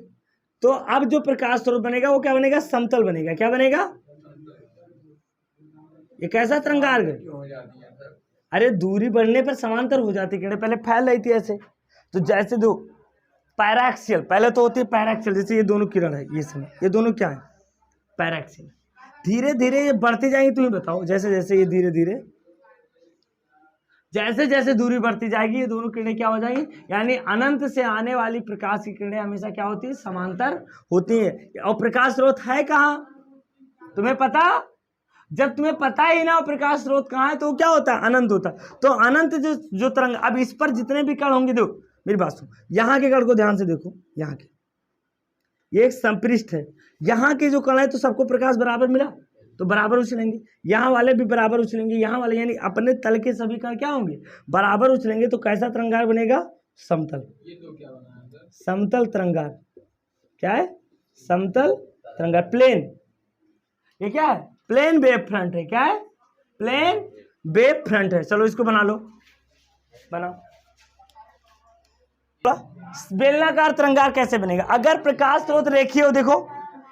तो अब जो प्रकाश स्रोत बनेगा वो क्या बनेगा? समतल बनेगा। क्या बनेगा? ये कैसा तरंगार्ग है? अरे दूरी बढ़ने पर समांतर हो जाती किरणें, पहले फैल रही थी ऐसे, तो जैसे दो पैराक्सियल, पहले तो होती है पैराक्सियल, जैसे ये दोनों किरण है, ये समय ये दोनों क्या है? पैराक्सियल। धीरे धीरे ये बढ़ती जाएंगी, तुम्हें बताओ, जैसे जैसे ये धीरे धीरे, जैसे जैसे दूरी बढ़ती जाएगी ये दोनों किरणें क्या हो जाएंगी? यानी अनंत से आने वाली प्रकाश की किरणें हमेशा क्या होती है? समांतर होती है। और प्रकाश स्रोत है कहाँ? तुम्हें पता? जब तुम्हें पता ही ना प्रकाश स्रोत कहाँ है तो क्या होता है? अनंत होता है। तो अनंत जो तरंग, अब इस पर जितने भी कण होंगे, देखो मेरी बात सुनो, यहाँ के कण को ध्यान से देखो, यहाँ के, ये एक संपृष्ठ है, यहाँ के जो कण है तो सबको प्रकाश बराबर मिला तो बराबर उछलेंगे, यहाँ वाले भी बराबर उछलेंगे, यहाँ वाले, यानी अपने तल के सभी कण क्या होंगे? बराबर उछलेंगे। तो कैसा तरंगार्ग बनेगा? समतल। ये तो क्या बना? समतल तरंगार्ग। क्या है? समतल तरंगार्ग, प्लेन। ये क्या है? प्लेन वेव फ्रंट है। क्या है? प्लेन वेव फ्रंट है। चलो इसको बना लो, बनाओ। बेलनाकार तरंगार्ग कैसे बनेगा? अगर प्रकाश स्रोत रेखीय हो, देखो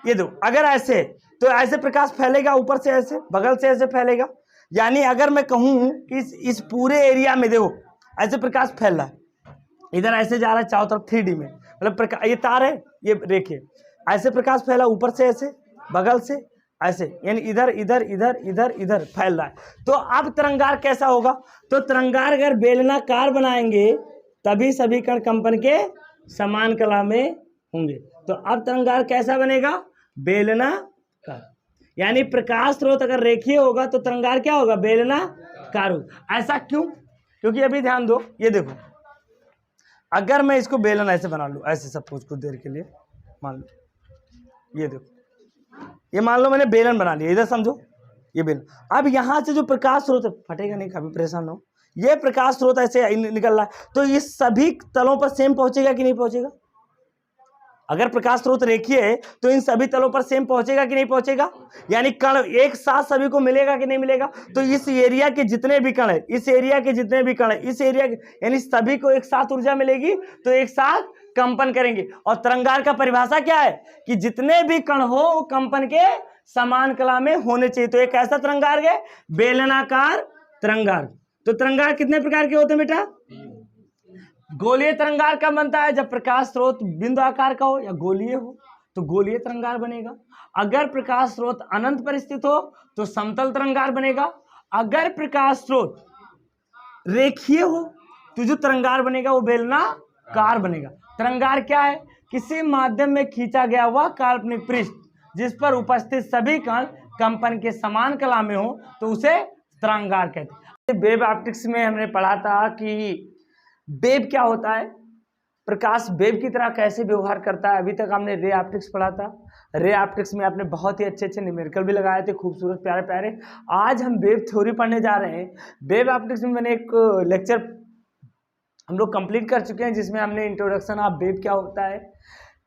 ये दो, अगर ऐसे तो ऐसे प्रकाश फैलेगा, ऊपर से ऐसे, बगल से ऐसे फैलेगा। यानी अगर मैं कहूं कि इस पूरे एरिया में देखो ऐसे प्रकाश फैल रहा है, इधर ऐसे जा रहा है चारों तरफ 3D में, मतलब ये तार है, ये रेखीय, ऐसे प्रकाश फैला, ऊपर से ऐसे, बगल से ऐसे, यानी इधर इधर इधर इधर इधर फैल रहा है। तो अब तरंगार्ग कैसा होगा? तो तरंगार्ग अगर बेलनाकार बनाएंगे तभी सभी कण कंपन के समान कला में होंगे। तो अब तरंगार्ग कैसा बनेगा? बेलनाकार। यानी प्रकाश स्रोत अगर रेखीय होगा तो तरंगार्ग क्या होगा? बेलनाकार होगा। ऐसा क्यों? क्योंकि अभी ध्यान दो, ये देखो, अगर मैं इसको बेलन ऐसे बना लूं, ऐसे सपोज कुछ देर के लिए मान लो, ये देखो, ये मान लो मैंने बेलन बना लिया, इधर समझो ये बेलन। अब यहां से जो प्रकाश स्रोत है, फटेगा नहीं, कभी परेशान ना हो, ये प्रकाश स्रोत ऐसे निकल रहा है, तो ये सभी तलों पर सेम पहुंचेगा कि नहीं पहुंचेगा? अगर प्रकाश स्रोत रेखीय है तो इन सभी तलों पर सेम पहुंचेगा कि नहीं पहुंचेगा? यानी कण एक साथ सभी को मिलेगा कि नहीं मिलेगा? तो इस एरिया के जितने भी कण है, इस एरिया के जितने भी कण है, इस एरिया के, यानी सभी को एक साथ ऊर्जा मिलेगी, तो एक साथ कंपन करेंगे। और तरंगार्ग का परिभाषा क्या है? कि जितने भी कण हो वो कंपन के समान कला में होने चाहिए। तो एक ऐसा तरंगार्ग है बेलनाकार तरंगार्ग। तो तरंगार्ग कितने प्रकार के होते हैं बेटा? गोलीय तरंगार्ग कब बनता है? जब प्रकाश स्रोत बिंदु आकार का हो या गोलीय हो, तो गोलीय तरंगार्ग बनेगा। अगर प्रकाश स्रोत अनंत पर स्थित हो तो समतल तरंगार्ग बनेगा। अगर प्रकाश स्रोत रेखीय हो तो जो तरंगार्ग बनेगा वो बेलनाकार बनेगा। तरंगार्ग क्या है? किसी माध्यम में खींचा गया वह काल्पनिक पृष्ठ जिस पर उपस्थित सभी कण कंपन के समान कला में हो तो उसे तरंगार्ग कहते हैं। वेव ऑप्टिक्स में हमने पढ़ा था कि वेव क्या होता है, प्रकाश वेव की तरह कैसे व्यवहार करता है। अभी तक हमने रे ऑप्टिक्स पढ़ा था, रे ऑप्टिक्स में आपने बहुत ही अच्छे अच्छे न्यूमेरिकल भी लगाए थे, खूबसूरत प्यारे प्यारे। आज हम वेव थ्योरी पढ़ने जा रहे हैं। वेव ऑप्टिक्स में मैंने एक लेक्चर हम लोग कंप्लीट कर चुके हैं, जिसमें हमने इंट्रोडक्शन ऑफ वेव क्या होता है,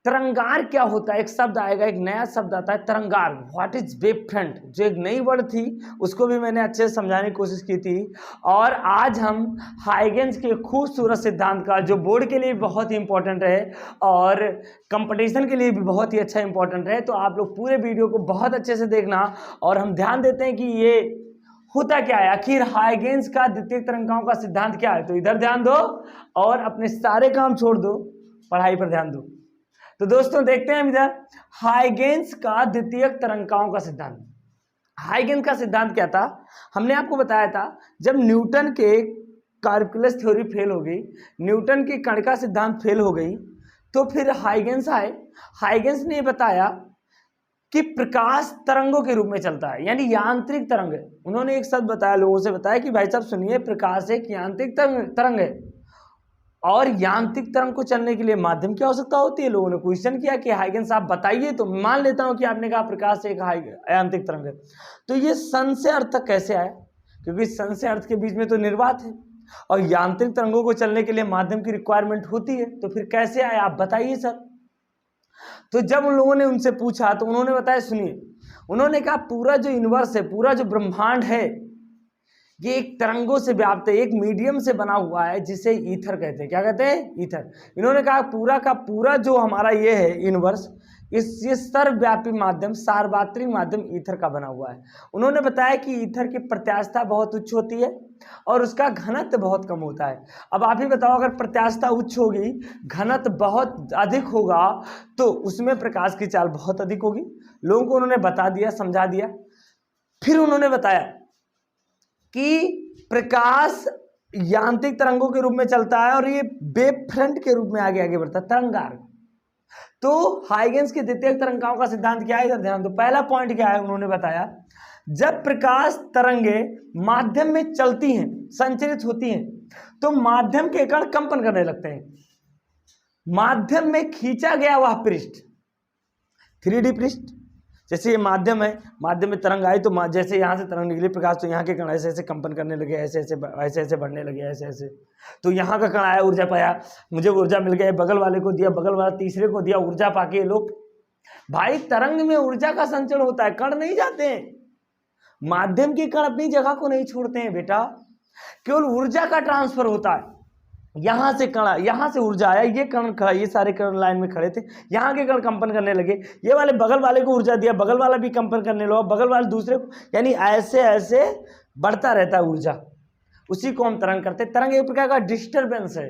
तरंगार क्या होता है, एक शब्द आएगा, एक नया शब्द आता है तरंगार, व्हाट इज वेव फ्रंट, जो एक नई वर्ड थी उसको भी मैंने अच्छे से समझाने की कोशिश की थी। और आज हम हाइगेंस के खूबसूरत सिद्धांत का, जो बोर्ड के लिए बहुत ही इंपॉर्टेंट है और कंपटीशन के लिए भी बहुत ही अच्छा इंपॉर्टेंट है, तो आप लोग पूरे वीडियो को बहुत अच्छे से देखना। और हम ध्यान देते हैं कि ये होता क्या है, आखिर हाइगेंस का द्वितीयक तरंगाओं का सिद्धांत क्या है। तो इधर ध्यान दो और अपने सारे काम छोड़ दो, पढ़ाई पर ध्यान दो। तो दोस्तों देखते हैं इधर, हाइगेंस का द्वितीयक तरंगाओं का सिद्धांत। हाइगेंस का सिद्धांत क्या था, हमने आपको बताया था जब न्यूटन के कैलकुलस थ्योरी फेल हो गई, न्यूटन की कणिका सिद्धांत फेल हो गई, तो फिर हाइगेंस आए। हाइगेंस ने बताया कि प्रकाश तरंगों के रूप में चलता है, यानी यांत्रिक तरंग है। उन्होंने एक शब्द बताया, लोगों से बताया कि भाई साहब सुनिए, प्रकाश एक यांत्रिक तरंग है और यांत्रिक तरंग को चलने के लिए माध्यम की आवश्यकता होती है। लोगों ने क्वेश्चन किया कि हाइगेंस आप बताइए, तो मान लेता हूं कि आपने कहा प्रकाश एक यांत्रिक तरंग है, तो ये सन से अर्थ तक कैसे आया, क्योंकि सन से अर्थ के बीच में तो निर्वात है और यांत्रिक तरंगों को चलने के लिए माध्यम की रिक्वायरमेंट होती है, तो फिर कैसे आया आप बताइए सर। तो जब उन लोगों ने उनसे पूछा तो उन्होंने बताया, सुनिए, उन्होंने कहा पूरा जो यूनिवर्स है, पूरा जो ब्रह्मांड है, ये एक तरंगों से व्याप्त है, एक मीडियम से बना हुआ है जिसे ईथर कहते हैं। क्या कहते हैं? ईथर। इन्होंने कहा पूरा का पूरा जो हमारा ये है यूनिवर्स, ये सर्वव्यापी माध्यम, सार्वत्रिक माध्यम ईथर का बना हुआ है। उन्होंने बताया कि ईथर की प्रत्यास्थता बहुत उच्च होती है और उसका घनत्व बहुत कम होता है। अब आप ही बताओ, अगर प्रत्यास्थता उच्च होगी, घनत्व बहुत अधिक होगा, तो उसमें प्रकाश की चाल बहुत अधिक होगी। लोगों को उन्होंने बता दिया, समझा दिया। फिर उन्होंने बताया कि प्रकाश यांत्रिक तरंगों के रूप में चलता है और ये वेव फ्रंट के रूप में आगे आगे बढ़ता है, तरंगार। तो हाइगेंस के द्वितीयक तरंगाओं का सिद्धांत क्या है, इधर ध्यान दो। पहला पॉइंट क्या है, उन्होंने बताया जब प्रकाश तरंगे माध्यम में चलती हैं, संचरित होती हैं, तो माध्यम के कण कंपन करने लगते हैं। माध्यम में खींचा गया वह पृष्ठ, 3D पृष्ठ, जैसे ये माध्यम है, माध्यम में तरंग आई, तो जैसे यहाँ से तरंग निकली प्रकाश, तो यहाँ के कण ऐसे ऐसे कंपन करने लगे, ऐसे ऐसे बढ़ने लगे, ऐसे ऐसे। तो यहाँ का कण आया, ऊर्जा पाया, मुझे ऊर्जा मिल गई, बगल वाले को दिया, बगल वाला तीसरे को दिया, ऊर्जा पाके ये लोग, भाई तरंग में ऊर्जा का संचरण होता है, कण नहीं जाते हैं। माध्यम के कण अपनी जगह को नहीं छोड़ते हैं बेटा, केवल ऊर्जा का ट्रांसफर होता है। यहां से कण, यहां से ऊर्जा आया, ये कण खड़ा, ये सारे कण लाइन में खड़े थे, यहाँ के कण कंपन करने लगे, ये वाले बगल वाले को ऊर्जा दिया, बगल वाला भी कंपन करने लगा, बगल वाले दूसरे को, यानी ऐसे ऐसे बढ़ता रहता है ऊर्जा, उसी को हम तरंग करते हैं। तरंग एक प्रकार का डिस्टर्बेंस है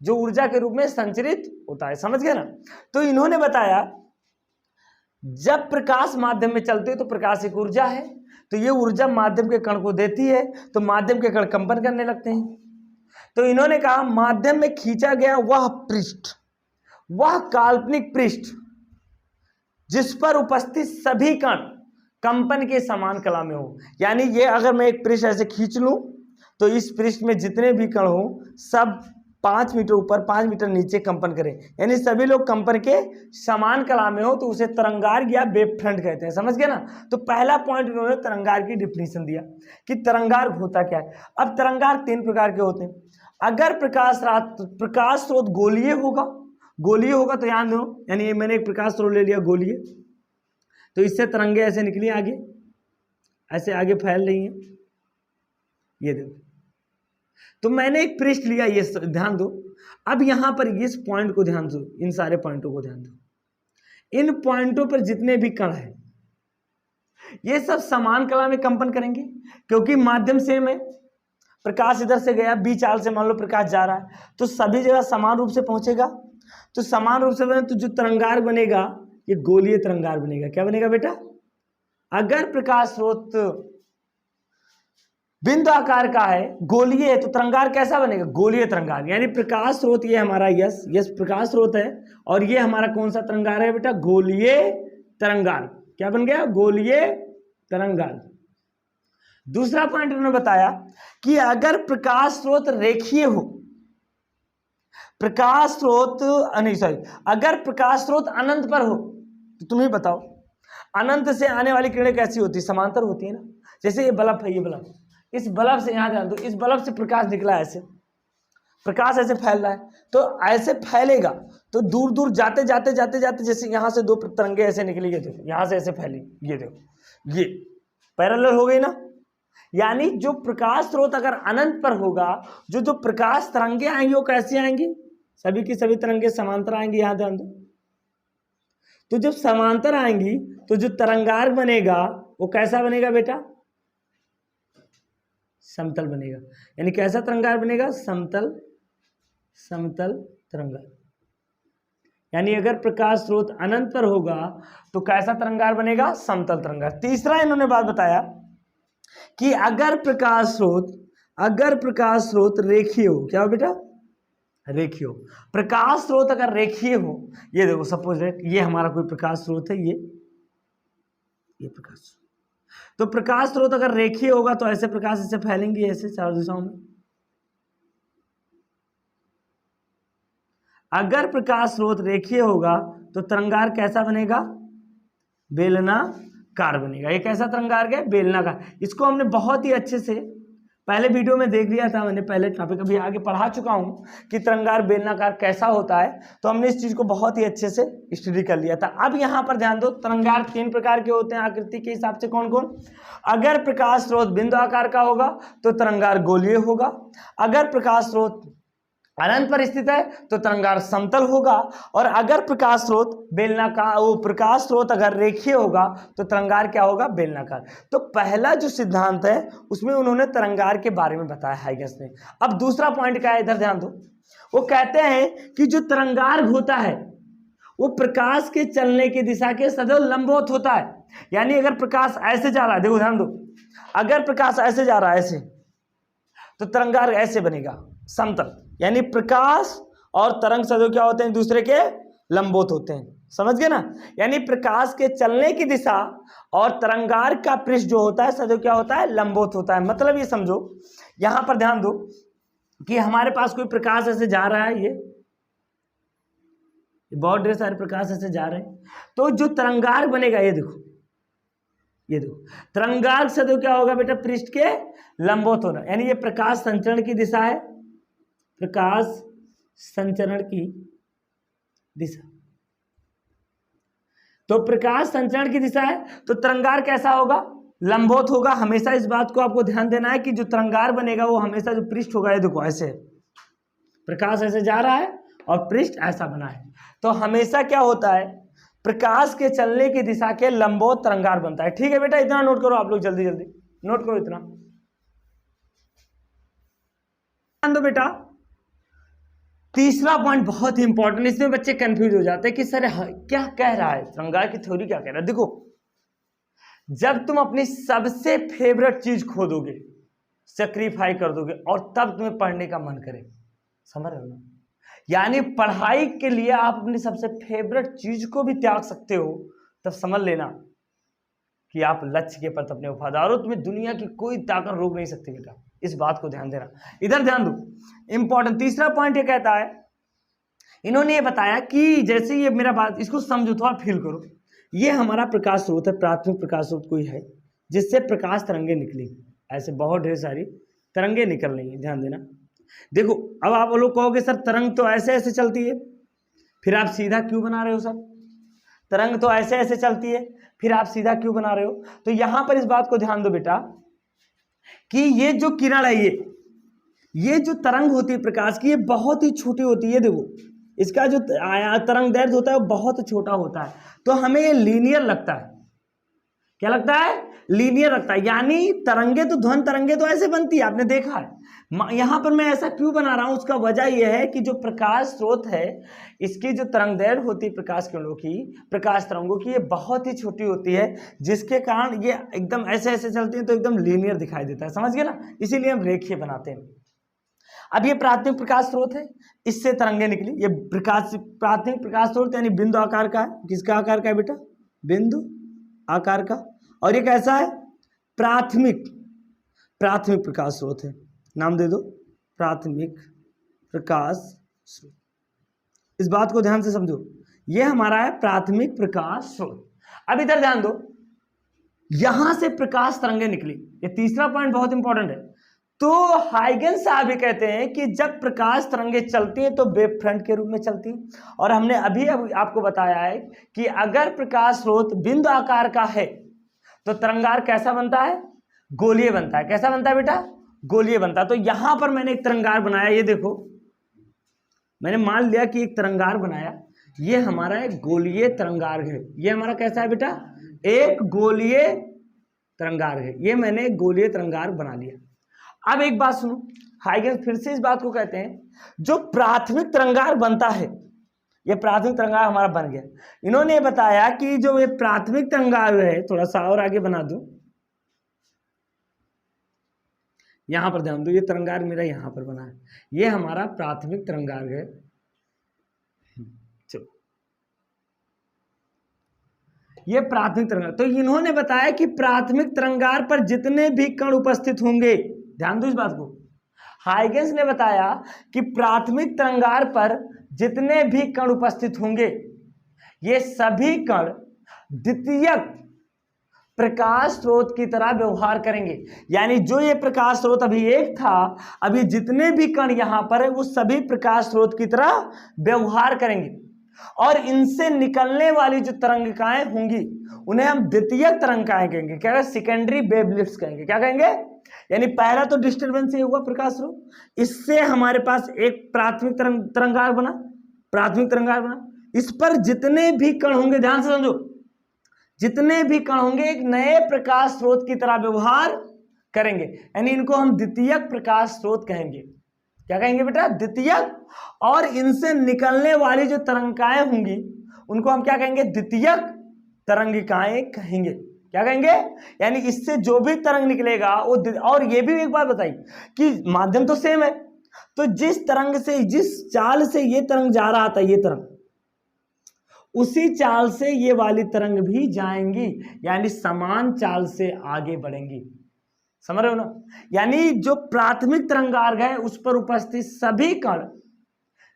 जो ऊर्जा के रूप में संचरित होता है, समझ गए ना। तो इन्होंने बताया जब प्रकाश माध्यम में चलते तो प्रकाश एक ऊर्जा है, तो ये ऊर्जा माध्यम के कण को देती है, तो माध्यम के कण कंपन करने लगते हैं। तो इन्होंने कहा माध्यम में खींचा गया वह पृष्ठ, वह काल्पनिक पृष्ठ जिस पर उपस्थित सभी कण कंपन के समान कला में हो, यानी ये अगर मैं एक पृष्ठ ऐसे खींच लूं तो इस पृष्ठ में जितने भी कण हो सब 5 मीटर ऊपर 5 मीटर नीचे कंपन करें, यानी सभी लोग कंपन के समान कला में हो, तो उसे तरंगार या वेव फ्रंट कहते हैं, समझ गए ना। तो पहला पॉइंट उन्होंने तरंगार की डिफिनीशन दिया कि तरंगार होता क्या है। अब तरंगार 3 प्रकार के होते हैं। अगर प्रकाश स्रोत गोलीय होगा तो ध्यान दो, यानी मैंने एक प्रकाश स्रोत ले लिया गोलीय, तो इससे तरंगे ऐसे निकली आगे, ऐसे आगे फैल रही हैं, ये देखो। तो मैंने एक पृष्ठ लिया, ये ध्यान दो। अब यहां पर इस पॉइंट को ध्यान दो, इन सारे पॉइंटों को ध्यान दो। इन पॉइंटों पर जितने भी कण हैं ये सब समान कला में कंपन करेंगे, क्योंकि माध्यम सेम है। प्रकाश इधर से गया, बी चाल से मान लो प्रकाश जा रहा है, तो सभी जगह समान रूप से पहुंचेगा, तो समान रूप से बने तो जो तरंगार बनेगा ये गोलीय तरंगार बनेगा। क्या बनेगा बेटा? अगर प्रकाश स्रोत बिंदु आकार का है, गोलीय है, तो तरंगार कैसा बनेगा? गोलीय तरंगार। यानी प्रकाश स्रोत ये हमारा यस प्रकाश स्रोत है, और ये हमारा कौन सा तरंगार है बेटा? गोलीय तरंगार। क्या बन गया? गोलीय तरंगार। दूसरा पॉइंट उन्होंने बताया कि अगर प्रकाश स्रोत रेखीय हो, प्रकाश स्रोत नहीं सॉरी, अगर प्रकाश स्रोत अनंत पर हो तो तुम ही बताओ अनंत से आने वाली किरणें कैसी होती है? समांतर होती है ना। जैसे ये बल्ब है, ये बल्ब, इस बल्ब से यहाँ ध्यान दो, इस बल्ब से प्रकाश निकला है, ऐसे प्रकाश ऐसे फैल रहा है, तो ऐसे फैलेगा तो दूर दूर जाते जाते जाते जाते, जैसे यहाँ से दो तरंगे ऐसे निकली, ये देखो यहाँ से ऐसे फैली, ये देखो ये पैरेलल हो गई ना। यानी जो प्रकाश स्रोत अगर अनंत पर होगा, जो जो प्रकाश तरंगे आएंगी वो कैसी आएंगी? सभी की सभी तरंगे समांतर आएंगी, यहाँ ध्यान दो। तो जब समांतर आएंगी तो जो तरंगार्ग बनेगा वो कैसा बनेगा बेटा? समतल बनेगा। यानी कैसा तरंगार्ग बनेगा? समतल, समतल तरंगार्ग। यानी अगर प्रकाश स्रोत अनंत पर होगा तो कैसा तरंगार्ग बनेगा? समतल तरंगार्ग। तीसरा इन्होंने बात बताया कि अगर प्रकाश स्रोत रेखीय हो, क्या हो बेटा? रेखीय हो। प्रकाश स्रोत अगर रेखीय हो, ये देखो सपोज ये हमारा कोई प्रकाश स्रोत है, ये प्रकाश स्रोत, तो प्रकाश स्रोत अगर रेखीय होगा तो ऐसे प्रकाश ऐसे फैलेंगे, ऐसे चारों दिशाओं में। अगर प्रकाश स्रोत रेखीय होगा तो तरंगार्ग कैसा बनेगा? बेलनाकार बनेगा। ये कैसा तरंगार्ग है? बेलनाकार। इसको हमने बहुत ही अच्छे से पहले वीडियो में देख लिया था, मैंने पहले टॉपिक अभी आगे पढ़ा चुका हूं कि तरंगार्ग बेलनाकार कैसा होता है, तो हमने इस चीज को बहुत ही अच्छे से स्टडी कर लिया था। अब यहां पर ध्यान दो, तरंगार्ग 3 प्रकार के होते हैं आकृति के हिसाब से। कौन कौन? अगर प्रकाश स्रोत बिंदु आकार का होगा तो तरंगार्ग गोलीय होगा। अगर प्रकाश स्रोत अनंत पर स्थित है तो तरंगार्ग समतल होगा। और अगर प्रकाश स्रोत बेलनाकार, वो प्रकाश स्रोत अगर रेखीय होगा तो तरंगार्ग क्या होगा? बेलनाकार। तो पहला जो सिद्धांत है उसमें उन्होंने तरंगार्ग के बारे में बताया हाइगेंस ने। अब दूसरा पॉइंट क्या है, इधर ध्यान दो। वो कहते हैं कि जो तरंगार्ग होता है वो प्रकाश के चलने की दिशा के सदैव लंबवत होता है। यानी अगर प्रकाश ऐसे जा रहा है, देखो ध्यान दो, अगर प्रकाश ऐसे जा रहा है ऐसे, तो तरंगार्ग ऐसे बनेगा, समतल। यानी प्रकाश और तरंग सदैव क्या होते हैं? दूसरे के लंबवत होते हैं। समझ गए ना? यानी प्रकाश के चलने की दिशा और तरंगार्ग का पृष्ठ जो होता है सदैव क्या होता है? लंबवत होता है। मतलब ये समझो, यहां पर ध्यान दो कि हमारे पास कोई प्रकाश ऐसे जा रहा है, ये बहुत ढेर सारे प्रकाश ऐसे जा रहे हैं, तो जो तरंगार्ग बनेगा, ये देखो, ये देखो, तरंगार्ग सदैव क्या होगा बेटा? पृष्ठ के लंबवत होना। यानी ये प्रकाश संचरण की दिशा है, प्रकाश संचरण की दिशा। तो प्रकाश संचरण की दिशा है तो तरंगार्ग कैसा होगा? लंबवत होगा। हमेशा इस बात को आपको ध्यान देना है कि जो तरंगार्ग बनेगा वो हमेशा जो पृष्ठ होगा, ये देखो ऐसे प्रकाश ऐसे जा रहा है और पृष्ठ ऐसा बना है, तो हमेशा क्या होता है? प्रकाश के चलने की दिशा के लंबवत तरंगार्ग बनता है। ठीक है बेटा, इतना नोट करो आप लोग, जल्दी जल्दी नोट करो, इतना ध्यान दो बेटा। तीसरा पॉइंट बहुत ही इंपॉर्टेंट, इसमें बच्चे कंफ्यूज हो जाते हैं कि सर क्या कह रहा है, तरंगार्ग की थ्योरी क्या कह रहा है। देखो, जब तुम अपनी सबसे फेवरेट चीज खो दोगे, सेक्रीफाई कर दोगे, और तब तुम्हें पढ़ने का मन करे, समझ रहे हो ना? यानी पढ़ाई के लिए आप अपनी सबसे फेवरेट चीज को भी त्याग सकते हो, तब समझ लेना कि आप लक्ष्य के प्रति अपने वफादार हो, तुम्हें दुनिया की कोई ताकत रोक नहीं सकती बेटा। इस बात को ध्यान देना, इधर ध्यान दो, इंपॉर्टेंट। तीसरा पॉइंट ये कहता है, इन्होंने ये बताया कि जैसे ये मेरा बात, इसको समझो, थोड़ा फील करो। ये हमारा प्रकाश स्रोत है, प्राथमिक प्रकाश स्रोत कोई है जिससे प्रकाश तरंगे निकली, ऐसे बहुत ढेर सारी तरंगे निकल रही हैं, ध्यान देना। देखो, अब आप लोग कहोगे सर तरंग तो ऐसे ऐसे चलती है, फिर आप सीधा क्यों बना रहे हो सर? तरंग तो ऐसे ऐसे चलती है, फिर आप सीधा क्यों बना रहे हो? तो यहां पर इस बात को ध्यान दो बेटा कि ये जो किरण है, ये जो तरंग होती है प्रकाश की, ये बहुत ही छोटी होती है। देखो, इसका जो तरंग दैर्घ्य होता है वो बहुत छोटा होता है, तो हमें ये लीनियर लगता है। क्या लगता है? लीनियर लगता है। यानी तरंगे तो, ध्वनि तरंगे तो ऐसे बनती है, आपने देखा है। यहां पर मैं ऐसा क्यों बना रहा हूं, उसका वजह यह है कि जो प्रकाश स्रोत है, इसकी जो तरंग दैर्घ्य होती है प्रकाश किरणों की, प्रकाश तरंगों की, ये बहुत ही छोटी होती है, जिसके कारण ये एकदम ऐसे ऐसे चलती है तो एकदम लीनियर दिखाई देता है। समझ गए ना? इसीलिए हम रेखीय बनाते हैं। अब ये प्राथमिक प्रकाश स्रोत है, इससे तरंगे निकली। ये प्राथमिक प्रकाश स्रोत यानी बिंदु आकार का है। किसका आकार का है बेटा? बिंदु आकार का। और ये कैसा है? प्राथमिक प्रकाश स्रोत है। नाम दे दो, प्राथमिक प्रकाश स्रोत। इस बात को ध्यान से समझो, ये हमारा है प्राथमिक प्रकाश स्रोत। अब इधर ध्यान दो, यहां से प्रकाश तरंगे निकली, ये तीसरा पॉइंट बहुत इंपॉर्टेंट है। तो हाइगेंस साहब भी कहते हैं कि जब प्रकाश तरंगे चलती हैं तो वेव फ्रंट के रूप में चलती हैं। और हमने अभी आपको बताया है कि अगर प्रकाश स्रोत बिंदु आकार का है तो तरंगार कैसा बनता है? गोलीय बनता है। कैसा बनता है बेटा? गोलीय बनता है। तो यहां पर मैंने एक तरंगार बनाया, ये देखो, मैंने मान लिया कि एक तरंगार बनाया, ये हमारा एक गोलीय तरंगार्घ है। ये हमारा कैसा है बेटा? एक गोलीय तरंगार्घ है। ये मैंने एक गोलीय तरंगार्घ बना लिया। अब एक बात सुनो, हाइगेंस फिर से इस बात को कहते हैं, जो प्राथमिक तरंगार्घ बनता है, ये प्राथमिक तरंगार्घ हमारा बन गया। इन्होंने बताया कि जो ये प्राथमिक तरंगार्घ है, थोड़ा सा और आगे बना दूं, यहां पर ध्यान दो, ये तरंगार्घ मेरा यहां पर बना है, ये हमारा प्राथमिक तरंगार्घ है। चलो, ये प्राथमिक तरंगार्घ। तो इन्होंने बताया कि प्राथमिक तरंगार्घ पर जितने भी कण उपस्थित होंगे, ध्यान दो इस बात को, हाइगेंस ने बताया कि प्राथमिक तरंगार्घ पर जितने भी कण उपस्थित होंगे, ये सभी कण द्वितीयक प्रकाश स्रोत की तरह व्यवहार करेंगे। यानी जो ये प्रकाश स्रोत अभी एक था, अभी जितने भी कण यहां पर है वो सभी प्रकाश स्रोत की तरह व्यवहार करेंगे। और इनसे निकलने वाली जो तरंगिकाएं होंगी उन्हें हम द्वितीयक तरंगिकाएं कहेंगे। क्या कहेंगे? सेकेंडरी वेवलेट्स कहेंगे। क्या कहेंगे? यानी पहला तो डिस्टर्बेंस ही हुआ प्रकाश स्रोत, इससे हमारे पास एक प्राथमिक तरंगार्घ बना, प्राथमिक तरंगार्घ बना। इस पर जितने भी कण होंगे, ध्यान से समझो, जितने भी कण होंगे एक नए प्रकाश स्रोत की तरह व्यवहार करेंगे, यानी इनको हम द्वितीयक प्रकाश स्रोत कहेंगे। क्या कहेंगे बेटा? द्वितीयक। और इनसे निकलने वाली जो तरंगिकाएं होंगी उनको हम क्या कहेंगे? द्वितीयक तरंगिकाएं कहेंगे। क्या कहेंगे? यानी इससे जो भी तरंग निकलेगा वो, और ये भी एक बात बताई कि माध्यम तो सेम है, तो जिस तरंग से, जिस चाल से ये तरंग जा रहा था, ये तरंग, उसी चाल से ये वाली तरंग भी जाएंगी, यानी समान चाल से आगे बढ़ेंगी। समझ रहे हो ना? यानी जो प्राथमिक तरंगार्घ है उस पर उपस्थित सभी कण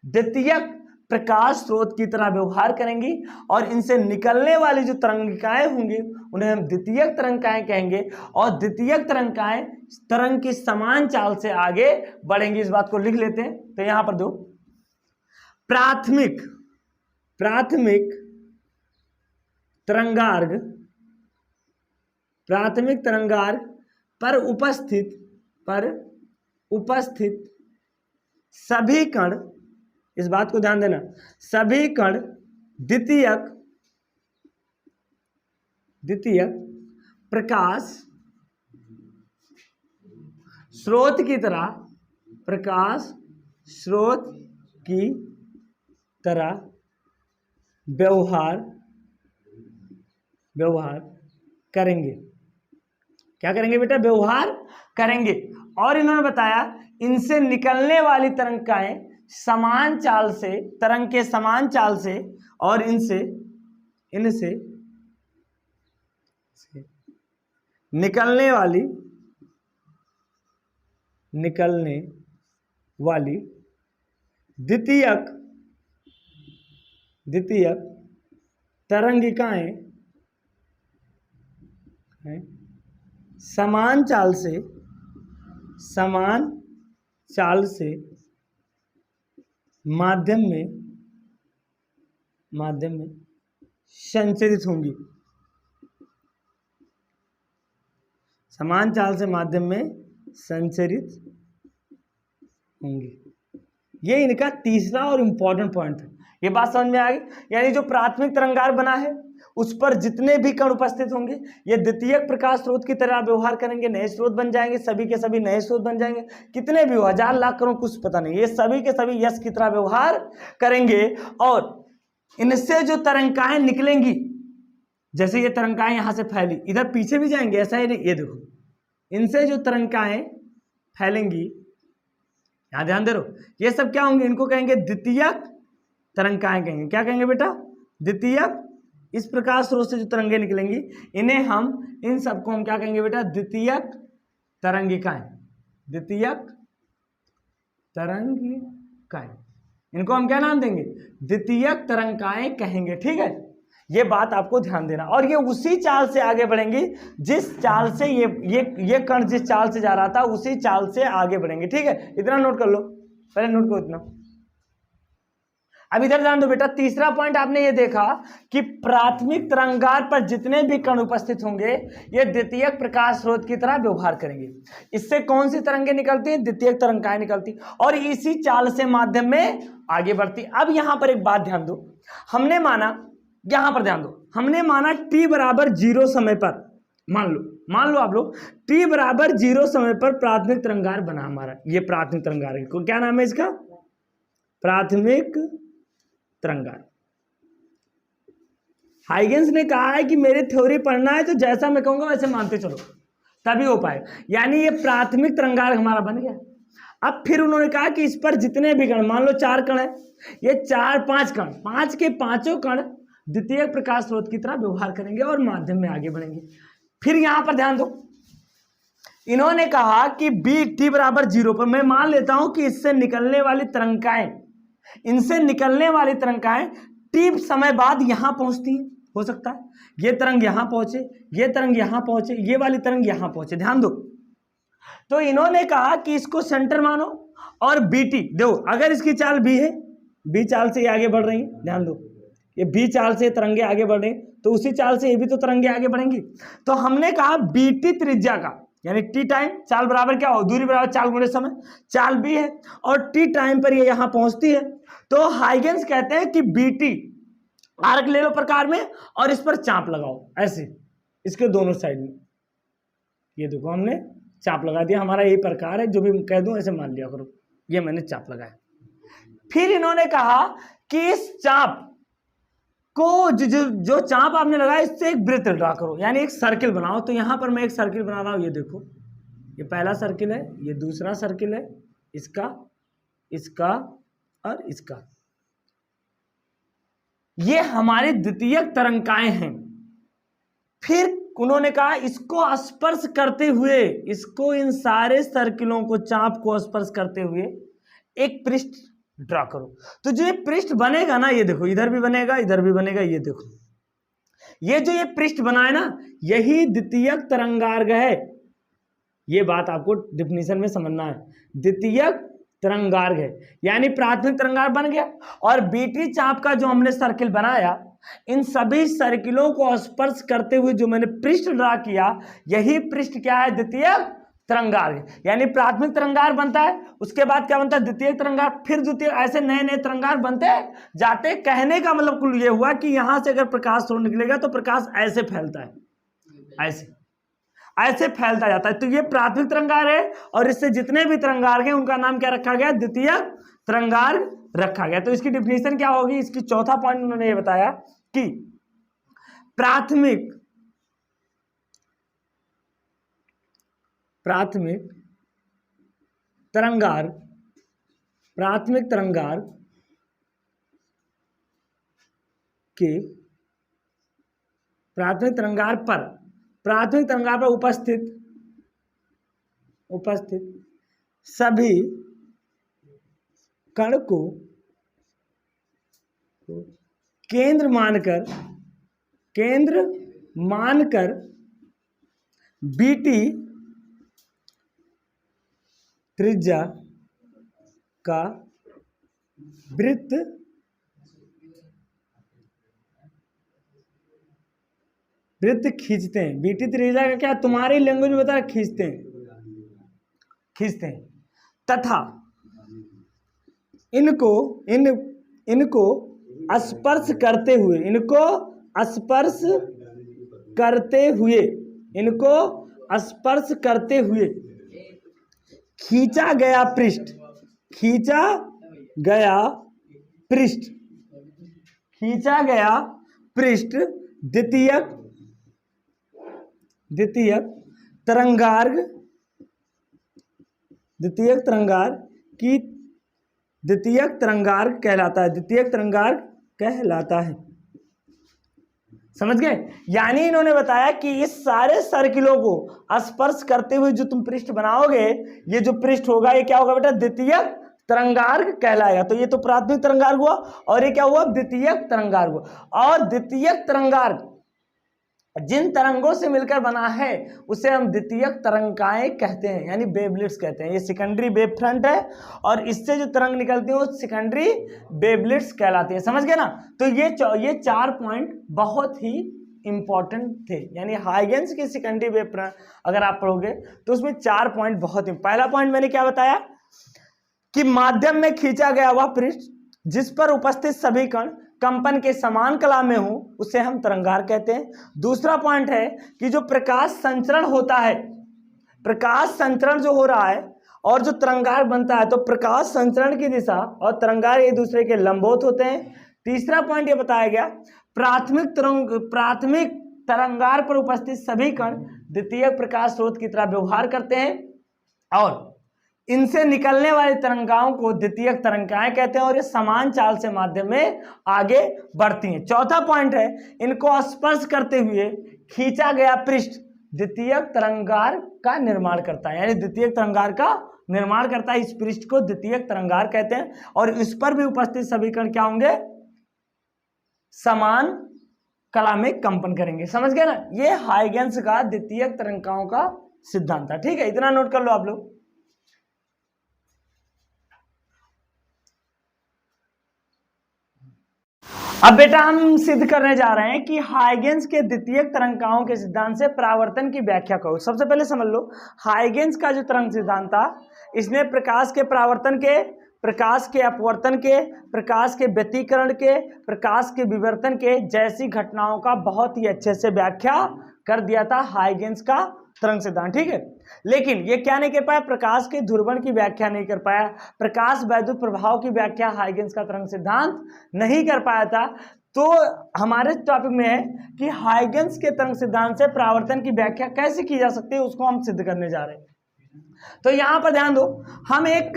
द्वितीयक प्रकाश स्रोत की तरह व्यवहार करेंगी, और इनसे निकलने वाली जो तरंगिकाएं होंगी उन्हें हम द्वितीयक तरंगिकाएं कहेंगे। और द्वितीयक तरंगिकाएं तरंग की समान चाल से आगे बढ़ेंगी। इस बात को लिख लेते हैं। तो यहां पर दो, प्राथमिक तरंगार्घ, प्राथमिक तरंगार्घ पर उपस्थित सभी कण, इस बात को ध्यान देना, सभी कण द्वितीयक प्रकाश स्रोत की तरह, प्रकाश स्रोत की तरह व्यवहार करेंगे। क्या करेंगे बेटा? व्यवहार करेंगे। और इन्होंने बताया इनसे निकलने वाली तरंगिकाएं समान चाल से, तरंग के समान चाल से, और इनसे निकलने वाली द्वितीयक तरंगिकाएं समान चाल से माध्यम में संचरित होंगी। समान चाल से माध्यम में संचरित होंगी। ये इनका तीसरा और इंपॉर्टेंट पॉइंट है। ये बात समझ में आ गई? यानी जो प्राथमिक तरंगार्घ बना है उस पर जितने भी कण उपस्थित होंगे ये द्वितीयक प्रकाश स्रोत की तरह व्यवहार करेंगे, नए स्रोत बन जाएंगे, सभी के सभी नए स्रोत बन जाएंगे, कितने भी हो, 1000 लाख करोड़, कुछ पता नहीं, ये सभी के सभी यश की तरह व्यवहार करेंगे। और इनसे जो तरंगिकाएं निकलेंगी, जैसे ये तरंगिकाएं यहां से फैली, इधर पीछे भी जाएंगे, ऐसा ही नहीं, ये देखो, इनसे जो तरंगिकाएं फैलेंगी, यहां ध्यान दे रहो, ये सब क्या होंगे? इनको कहेंगे द्वितीयक तरंगिकाएं कहेंगे। क्या कहेंगे बेटा? द्वितीयक। इस प्रकाश स्रोत से जो तरंगे निकलेंगी इन्हें हम, इन सबको हम क्या कहेंगे बेटा? द्वितीयक तरंगिकाएं। द्वितीयक तरंगिकाएं, इनको हम क्या नाम देंगे? द्वितीयक तरंगाएं कहेंगे। ठीक है, ये बात आपको ध्यान देना। और ये उसी चाल से आगे बढ़ेंगी जिस चाल से ये कण जिस चाल से जा रहा था उसी चाल से आगे बढ़ेंगे। ठीक है, इतना नोट कर लो, पहले नोट करो इतना। अब इधर ध्यान दो बेटा, तीसरा पॉइंट आपने ये देखा कि प्राथमिक तरंगार पर जितने भी कण उपस्थित होंगे ये द्वितीयक प्रकाश स्रोत की तरह व्यवहार करेंगे। इससे कौन सी तरंगें निकलती हैं? द्वितीयक तरंगाएं निकलती, और इसी चाल से माध्यम में आगे बढ़ती। अब यहां पर एक बात ध्यान दो, हमने माना, यहां पर ध्यान दो, हमने माना t बराबर 0 समय पर, मान लो आप लोग t बराबर 0 समय पर प्राथमिक तरंगार बना हमारा। ये प्राथमिक तरंगार है, क्या नाम है इसका? प्राथमिक तरंगार। हाइगेंस ने कहा है कि मेरी थ्योरी पढ़ना है तो जैसा मैं कहूंगा वैसे मानते चलो, तभी हो पाए। यानी ये प्राथमिक तरंगार हमारा बन गया। अब फिर उन्होंने कहा कि इस पर जितने भी कण, मान लो 4 कण है, ये 4-5 कण, 5 के 5 कण द्वितीयक प्रकाश स्रोत की तरह व्यवहार करेंगे और माध्यम में आगे बढ़ेंगे। फिर यहां पर ध्यान दो, इन्होंने कहा कि t बराबर 0 पर मैं मान लेता हूं कि इससे निकलने वाली तरंगाएं, इनसे निकलने वाली तरंगाएं t समय बाद यहां पहुंचती है। हो सकता है ये तरंग यहां पहुंचे, ये तरंग यहां पहुंचे, ये वाली तरंग यहां पहुंचे। ध्यान दो, तो इन्होंने कहा कि इसको सेंटर मानो और bt दो। अगर इसकी चाल b है, b चाल से ये आगे बढ़ रही है, ध्यान दो, ये b चाल से तरंगे आगे बढ़ रही हैं, तो उसी चाल से ये भी तो तरंगे आगे बढ़ेंगी। तो हमने कहा bt त्रिज्या का, यानी t टाइम, चाल बराबर क्या हो? दूरी बराबर चाल गुणे समय, चाल b है और t टाइम पर ये यहां पहुंचती है। तो हाइगेंस कहते हैं कि bt आर्क ले लो प्रकार में और इस पर चाप लगाओ, ऐसे इसके दोनों साइड में। ये देखो हमने चाप लगा दिया, हमारा यही प्रकार है, जो भी कह दूं ऐसे मान लिया करो, ये मैंने चाप लगाया। फिर इन्होंने कहा कि इस चाप को जो चाप आपने लगाया इससे एक वृत्त ड्रा करो, यानी एक सर्किल बनाओ। तो यहां पर मैं एक सर्किल बना रहा हूं, ये देखो, ये पहला सर्किल है, ये दूसरा सर्किल है, इसका, इसका और इसका। ये हमारे द्वितीयक तरंगाएं हैं। फिर उन्होंने कहा इसको स्पर्श करते हुए, इसको, इन सारे सर्किलों को, चाप को स्पर्श करते हुए एक पृष्ठ ड्रा करो। तो जो ये पृष्ठ बनेगा ना, ये देखो, इधर भी बनेगा, इधर भी बनेगा, ये देखो, ये जो ये पृष्ठ बना है ना, यही द्वितीयक तरंगार्घ है। ये बात आपको डिफिनीशन में समझना है, द्वितीयक तरंगार्घ है, यानी प्राथमिक तरंगार्घ बन गया। और बीटी चाप का जो हमने सर्किल बनाया, इन सभी सर्किलों को स्पर्श करते हुए जो मैंने पृष्ठ ड्रा किया, यही पृष्ठ क्या है? द्वितीयक तरंगार्घ। यानी प्राथमिक तरंगार्घ बनता है, उसके बाद क्या बनता है? द्वितीयक तरंगार्घ, फिर द्वितीय, ऐसे नए नए तरंगार्घ बनते जाते। कहने का मतलब कुल ये हुआ कि यहां से अगर प्रकाश थोड़ा निकलेगा तो प्रकाश ऐसे फैलता है, ऐसे ऐसे फैलता जाता है। तो ये प्राथमिक तरंगार्घ है, और इससे जितने भी तरंगार्घ हैं उनका नाम क्या रखा गया? द्वितीयक तरंगार्घ रखा गया। तो इसकी डिफिनीशन क्या होगी? इसकी चौथा पॉइंट उन्होंने ये बताया कि प्राथमिक तरंगार्घ, प्राथमिक तरंगार्घ के प्राथमिक तरंगार्घ पर उपस्थित सभी कण को केंद्र मानकर बीटी त्रिज्या का वृत्त खींचते हैं। बीटी त्रिज्या का क्या, तुम्हारी लैंग्वेज में बता, खींचते हैं तथा इनको स्पर्श करते हुए खींचा गया पृष्ठ द्वितीयक तरंगार्घ कहलाता है। समझ गए? यानी इन्होंने बताया कि इस सारे सर्किलों को स्पर्श करते हुए जो तुम पृष्ठ बनाओगे, ये जो पृष्ठ होगा ये क्या होगा बेटा? द्वितीयक तरंगार्ग कहलाएगा। तो ये तो प्राथमिक तरंगार्ग हुआ, और ये क्या हुआ, द्वितीयक तरंगार्ग हुआ। और द्वितीयक तरंगार्ग जिन तरंगों से मिलकर बना है उसे हम द्वितीयक तरंगाएं कहते हैं, यानी वेवलेट्स कहते हैं। ये सेकेंडरी वेव फ्रंट है, और इससे जो तरंग निकलती है वो सेकेंडरी वेवलेट्स कहलाती है। समझ गए ना। तो ये 4 पॉइंट बहुत ही इंपॉर्टेंट थे, यानी हाइगेंस की सेकेंडरी वेव फ्रंट अगर आप पढ़ोगे तो उसमें 4 पॉइंट बहुत ही। पहला पॉइंट मैंने क्या बताया कि माध्यम में खींचा गया वह पृष्ठ जिस पर उपस्थित सभी कण कंपन के समान कला में हो उसे हम तरंगार्ग कहते हैं। दूसरा पॉइंट है कि जो प्रकाश संचरण होता है, प्रकाश संचरण जो हो रहा है और जो तरंगार्ग बनता है, तो प्रकाश संचरण की दिशा और तरंगार्ग एक दूसरे के लंबवत होते हैं। तीसरा पॉइंट ये बताया गया प्राथमिक तरंगार्ग पर उपस्थित सभी कण द्वितीयक प्रकाश स्रोत की तरह व्यवहार करते हैं, और इनसे निकलने वाली तरंगाओं को द्वितीयक तरंगाएं कहते हैं, और ये समान चाल से माध्यम में आगे बढ़ती हैं। चौथा पॉइंट है इनको स्पर्श करते हुए खींचा गया पृष्ठ द्वितीयक तरंगार्ग का निर्माण करता है, यानी द्वितीयक तरंगार्ग का निर्माण करता है। इस पृष्ठ को द्वितीयक तरंगार्ग कहते हैं, और इस पर भी उपस्थित सभी कण क्या होंगे, समान कला में कंपन करेंगे। समझ गए ना। ये हाइगेंस का द्वितीयक तरंगाओं का सिद्धांत था। ठीक है, इतना नोट कर लो आप लोग। अब बेटा हम सिद्ध करने जा रहे हैं कि हाइगेंस के द्वितीयक तरंगाओं के सिद्धांत से परावर्तन की व्याख्या करो। सबसे पहले समझ लो हाइगेंस का जो तरंग सिद्धांत था, इसने प्रकाश के परावर्तन के, प्रकाश के अपवर्तन के, प्रकाश के व्यतिकरण के, प्रकाश के विवर्तन के जैसी घटनाओं का बहुत ही अच्छे से व्याख्या कर दिया था हाइगेंस का तरंग सिद्धांत। ठीक है, लेकिन ये क्या नहीं कर पाया, प्रकाश के ध्रुवण की व्याख्या नहीं कर पाया, प्रकाश वैद्युत प्रभाव की व्याख्या हाइगेंस का तरंग सिद्धांत नहीं कर पाया था। तो हमारे टॉपिक में है कि हाइगेंस के तरंग सिद्धांत से परावर्तन की व्याख्या कैसे की जा सकती है, उसको हम सिद्ध करने जा रहे हैं। तो यहां पर ध्यान दो, हम एक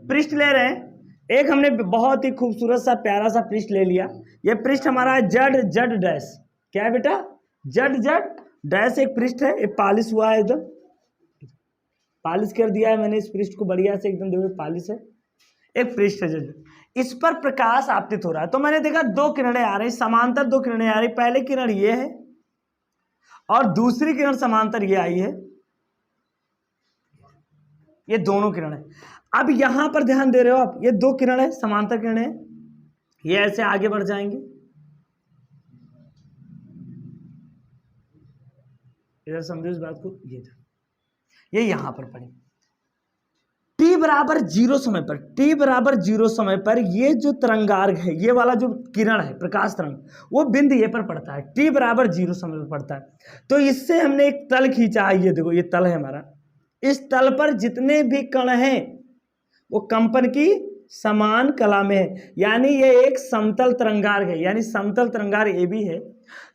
पृष्ठ ले रहे हैं, एक हमने बहुत ही खूबसूरत सा प्यारा सा पृष्ठ ले लिया। यह पृष्ठ हमारा है जड डैश, क्या है बेटा, जड डैश एक पृष्ठ है, ये पॉलिश हुआ है, एकदम पॉलिश कर दिया है मैंने इस पृष्ठ को बढ़िया से, एकदम देखो पॉलिश है। एक पृष्ठ है जड, इस पर प्रकाश आपतित हो रहा है। तो मैंने देखा 2 किरणें आ रही, समांतर 2 किरणें आ रही। पहले किरण ये है और दूसरी किरण समांतर ये आई है, ये दोनों किरणें। अब यहां पर ध्यान दे रहे हो आप, ये 2 किरणें समांतर किरणें, ये ऐसे आगे बढ़ जाएंगे, इधर समझो इस बात को, ये यहां पर पड़ी। t बराबर 0 समय पर, t बराबर 0 समय पर ये जो तरंगार्ग है, ये वाला जो किरण है प्रकाश तरंग, वो बिंदु ये पर पड़ता है, t बराबर 0 समय पर पड़ता है। तो इससे हमने एक तल खींचा है, ये देखो ये तल है हमारा, इस तल पर जितने भी कण हैं वो कंपन की समान कला में है, यानी ये एक समतल तरंगार्ग है, यानी समतल तरंगार्ग ए भी है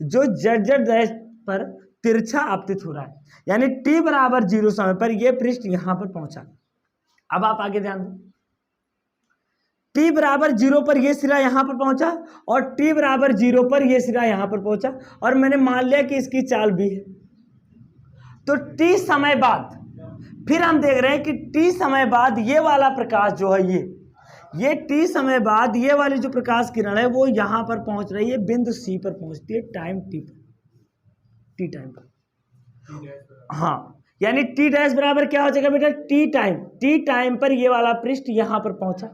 जो जड डैश पर तिरछा आपतित हो रहा है, यानी t बराबर 0 समय पर यह पृष्ठ यहां पर पहुंचा। अब आप आगे ध्यान दो, t बराबर 0 पर यह सिरा यहां पर पहुंचा और t बराबर 0 पर यह सिरा यहां पर पहुंचा, और मैंने मान लिया कि इसकी चाल भी है। तो t समय बाद फिर हम देख रहे हैं कि t समय बाद ये वाला प्रकाश जो है, ये t समय बाद ये वाली जो प्रकाश किरण है वो यहां पर पहुंच रही है, बिंदु C पर पहुंचती है टाइम t टाइम पर। हाँ, यानी t डैश बराबर क्या हो जाएगा बेटा, t टाइम पर ये वाला पृष्ठ यहां पर पहुंचा।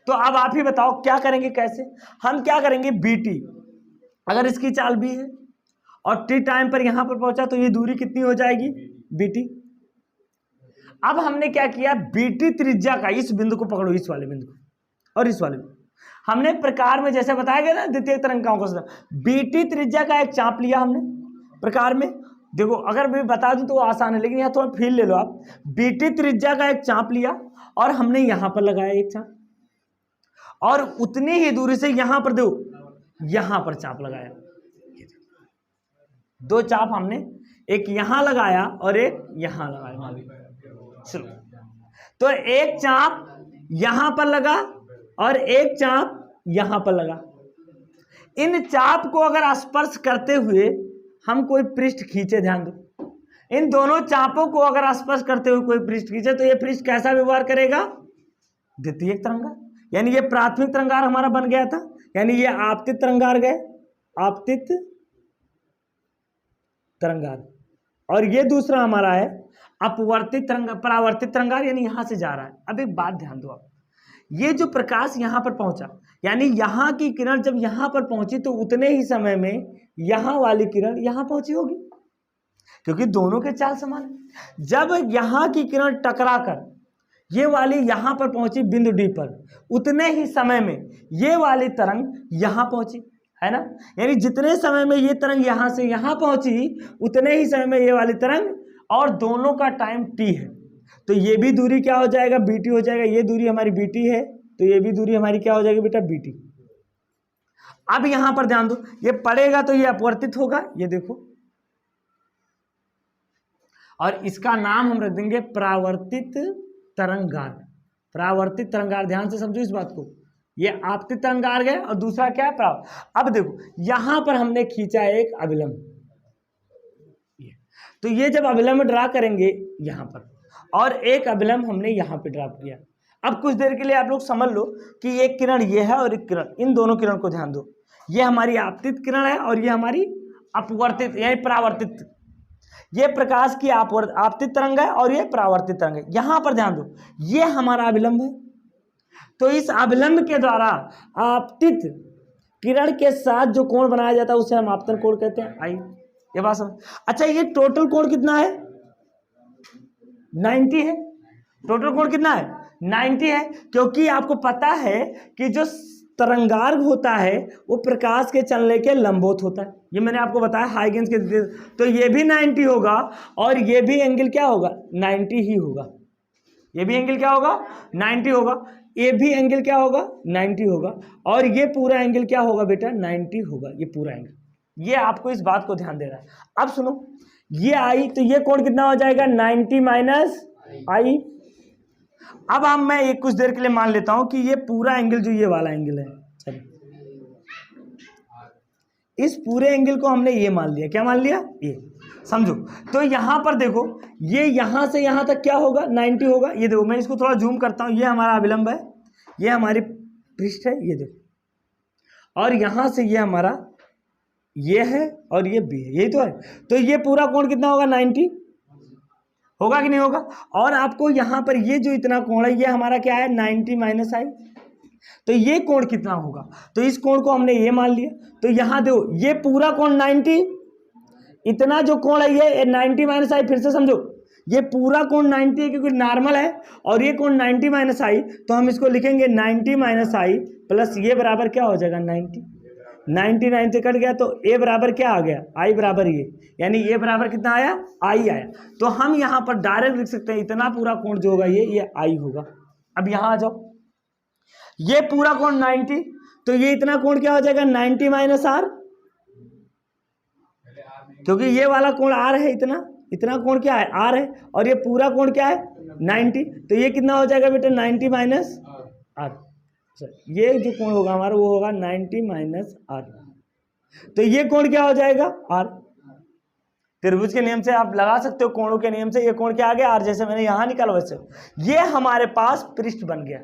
तो अब आप ही बताओ क्या करेंगे, कैसे हम क्या करेंगे, bt अगर इसकी चाल b है और t टाइम पर यहां पर पहुंचा तो ये दूरी कितनी हो जाएगी, bt। अब हमने क्या किया, bt त्रिज्या का, इस बिंदु को पकड़ो, इस वाले बिंदु और इस वाले बिंदु, हमने प्रकार में जैसे बताया गया ना द्वितीय तरंगाओं को, bt त्रिज्या का एक चाप लिया हमने प्रकार में। देखो अगर मैं बता दूं तो आसान है, लेकिन यहाँ थोड़ा फील ले लो आप। bt त्रिज्या का एक चाप लिया और हमने यहां पर लगाया एक चाप, और उतनी ही दूरी से यहां पर देखो यहां पर चाप लगाया, 2 चाप हमने, एक यहां लगाया और एक यहां लगाया। चलो, तो एक चाप यहां पर लगा और एक चाप यहां पर लगा। इन चाप को अगर स्पर्श करते हुए हम कोई पृष्ठ खींचे, ध्यान दो, इन दोनों चापों को अगर स्पर्श करते हुए कोई पृष्ठ खींचे तो ये पृष्ठ कैसा व्यवहार करेगा, द्वितीयक तरंगार, यानी ये प्राथमिक तरंगार हमारा बन गया था, यानी ये आपतित तरंगार गए, आपतित तरंगार, और ये दूसरा हमारा है अपवर्तित तरंग, परावर्तित तरंगार, यानी यहां से जा रहा है। अब एक बात ध्यान दो आप, ये जो प्रकाश यहां पर पहुंचा, यानी यहां की किरण जब यहां पर पहुंची तो उतने ही समय में यहां वाली किरण यहां पहुंची होगी, क्योंकि दोनों के चाल समान है। जब यहां की किरण टकराकर ये वाली यहां पर पहुंची बिंदु डी पर, उतने ही समय में ये वाली तरंग यहां पहुंची, है ना। यानी जितने समय में ये तरंग यहां से यहां पहुंची उतने ही समय में ये वाली तरंग, और दोनों का टाइम टी है, तो ये भी दूरी क्या हो जाएगा, बीटी हो जाएगा। ये दूरी हमारी बीटी है, तो ये भी दूरी हमारी क्या हो जाएगी बेटा, बीटी। अब यहां पर ध्यान दो, ये पड़ेगा तो ये अपवर्तित होगा, ये देखो, और इसका नाम हम रख देंगे परावर्तित तरंगार। परावर्तित तरंगार, ध्यान से समझो इस बात को, ये आपतित तरंगार गए और दूसरा क्या है, पराव। अब देखो यहां पर हमने खींचा एक अभिलंब, तो ये जब अभिलंब ड्रा करेंगे यहां पर, और एक अभिलंब हमने यहां पे ड्रा किया। अब कुछ देर के लिए आप लोग समझ लो कि एक किरण ये है और एक किरण, इन दोनों किरण को ध्यान दो, ये हमारी आपतित किरण है और ये हमारी अपवर्तित यानी परावर्तित, ये प्रकाश की आपतित तरंग है और ये परावर्तित तरंग है। यहां पर ध्यान दो, ये हमारा अभिलंब है, तो इस अभिलंब के द्वारा आपतित किरण के साथ जो कोण बनाया जाता है उसे हम आपतन कोण कहते हैं, आई ये बात समझ। अच्छा, ये टोटल कोण कितना है, 90 है। टोटल कोण कितना है, 90 है, क्योंकि आपको पता है कि जो तरंगार्घ होता है वो प्रकाश के चलने के लंबवत होता है, ये मैंने आपको बताया हाइगेंस के, तो ये भी 90 होगा और ये भी एंगल क्या होगा, 90 ही होगा। ये भी एंगल क्या होगा, 90 होगा, ये भी एंगल क्या होगा, 90 होगा, और ये पूरा एंगल क्या होगा बेटा, 90 होगा, ये पूरा एंगल। ये आपको इस बात को ध्यान देना है। अब सुनो, ये आई तो ये कोण कितना हो जाएगा, 90 माइनस आई। अब हम मैं एक कुछ देर के लिए मान लेता हूं कि ये पूरा एंगल जो ये वाला एंगल है, चलिए इस पूरे एंगल को हमने ये मान लिया, क्या मान लिया, ये समझो। तो यहां पर देखो, ये यहां से यहां तक क्या होगा, 90 होगा। ये देखो मैं इसको थोड़ा जूम करता हूं, ये हमारा अभिलंब है, ये हमारी पृष्ठ है, ये देखो, और यहां से ये हमारा ये है और ये बी है, यही तो है। तो ये पूरा कोण कितना होगा, 90 होगा कि नहीं होगा। और आपको यहां पर ये जो इतना कोण है ये हमारा क्या है, 90 माइनस आई, तो ये कोण कितना होगा, तो इस कोण को हमने ये मान लिया। तो यहां देखो ये पूरा कोण 90, इतना जो कोण है ये 90 माइनस आई, फिर से समझो ये पूरा कोण 90 है क्योंकि नॉर्मल है, और ये कोण 90 माइनस आई, तो हम इसको लिखेंगे 90 माइनस आई प्लस ये बराबर क्या हो जाएगा, 90 99 से कट गया तो ए बराबर क्या आ गया, आई बराबर ये, यानी ए बराबर कितना आया, आई आया। तो हम यहाँ पर डायरेक्ट लिख सकते हैं इतना पूरा कोण जो होगा ये आई होगा। अब यहाँ आ जाओ, ये पूरा कोण 90, तो ये इतना कोण क्या हो जाएगा, 90 माइनस आर, क्योंकि ये वाला कोण आर है, इतना कोण क्या है, आर है, और ये पूरा कोण क्या है, 90, तो ये कितना हो जाएगा बेटा, 90 माइनस आर। ये जो कोण होगा हमारा वो होगा 90 माइनस आर, तो ये कोण क्या हो जाएगा, आर। त्रिभुज के नियम से आप लगा सकते हो, कोणों के नियम से ये कोण क्या आ गया, आर, जैसे मैंने यहां निकाला वैसे। ये हमारे पास पृष्ठ बन गया,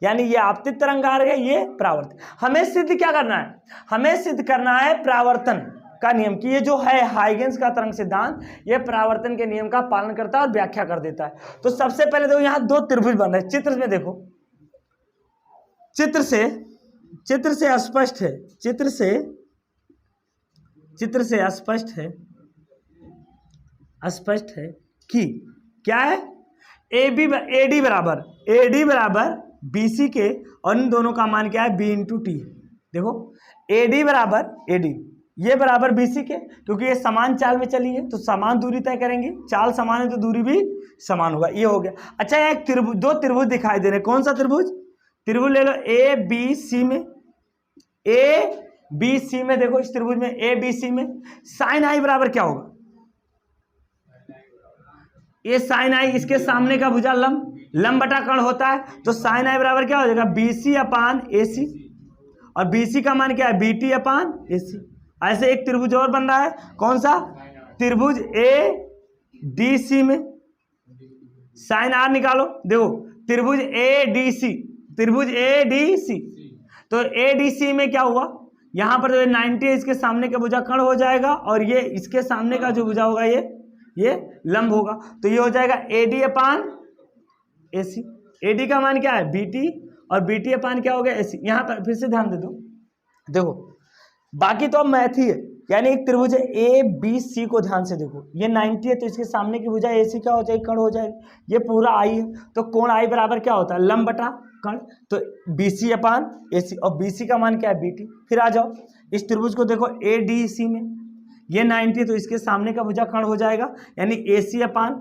यानी ये आपतित तरंग आ रही है, ये परावर्तित। हमें सिद्ध क्या करना है, हमें सिद्ध करना है परावर्तन का नियम, कि ये जो है हाइगेंस का तरंग सिद्धांत, ये परावर्तन के नियम का पालन करता है और व्याख्या कर देता है। तो सबसे पहले देखो यहाँ दो त्रिभुज बन रहे हैं, चित्र में देखो, चित्र से स्पष्ट है, चित्र से स्पष्ट है कि क्या है, एडी बराबर बीसी के, और इन दोनों का मान क्या है, बी इंटू टी। देखो एडी बराबर एडी, ये बराबर बीसी के, क्योंकि ये समान चाल में चली है तो समान दूरी तय करेंगे, चाल समान है तो दूरी भी समान होगा, ये हो गया। अच्छा, एक त्रिभुज, दो त्रिभुज दिखाई दे रहे हैं, कौन सा त्रिभुज ले लो, ए बी सी में, ए बी सी में देखो, इस त्रिभुज में ए बी सी में साइन आई बराबर क्या होगा, ये साइन आई, इसके सामने का भुजा लंब बटा कर्ण होता है, तो साइन आई बराबर क्या हो जाएगा, बीसी अपान एसी, और बीसी का मान क्या है, बीटी अपान एसी। ऐसे एक त्रिभुज और बन रहा है, कौन सा, त्रिभुज ए डी सी में साइन आर निकालो, देखो त्रिभुज ए डी सी, त्रिभुज ADC। तो ADC में क्या हुआ, यहाँ पर जो 90 है इसके सामने का भुजा कर्ण हो जाएगा और ये इसके सामने का जो भुजा होगा ये लंब होगा। तो ये हो जाएगा AD अपान AC। AD का मान क्या है BT और BT अपान क्या हो गया AC। यहाँ पर फिर से ध्यान दे दो, देखो बाकी तो अब मैथ ही है, यानी एक त्रिभुज ABC को ध्यान से देखो, ये 90 है तो इसके सामने की भुजा AC क्या हो जाएगी, कर्ण हो जाएगी। ये पूरा I है तो कोण I बराबर क्या होता है, लंब बटा कर्ण, तो BC अपान AC, और BC का मान क्या है BT। फिर आ जाओ इस त्रिभुज को देखो ADC में, ये 90 तो इसके सामने का भुजा कर्ण हो जाएगा, यानी AC अपान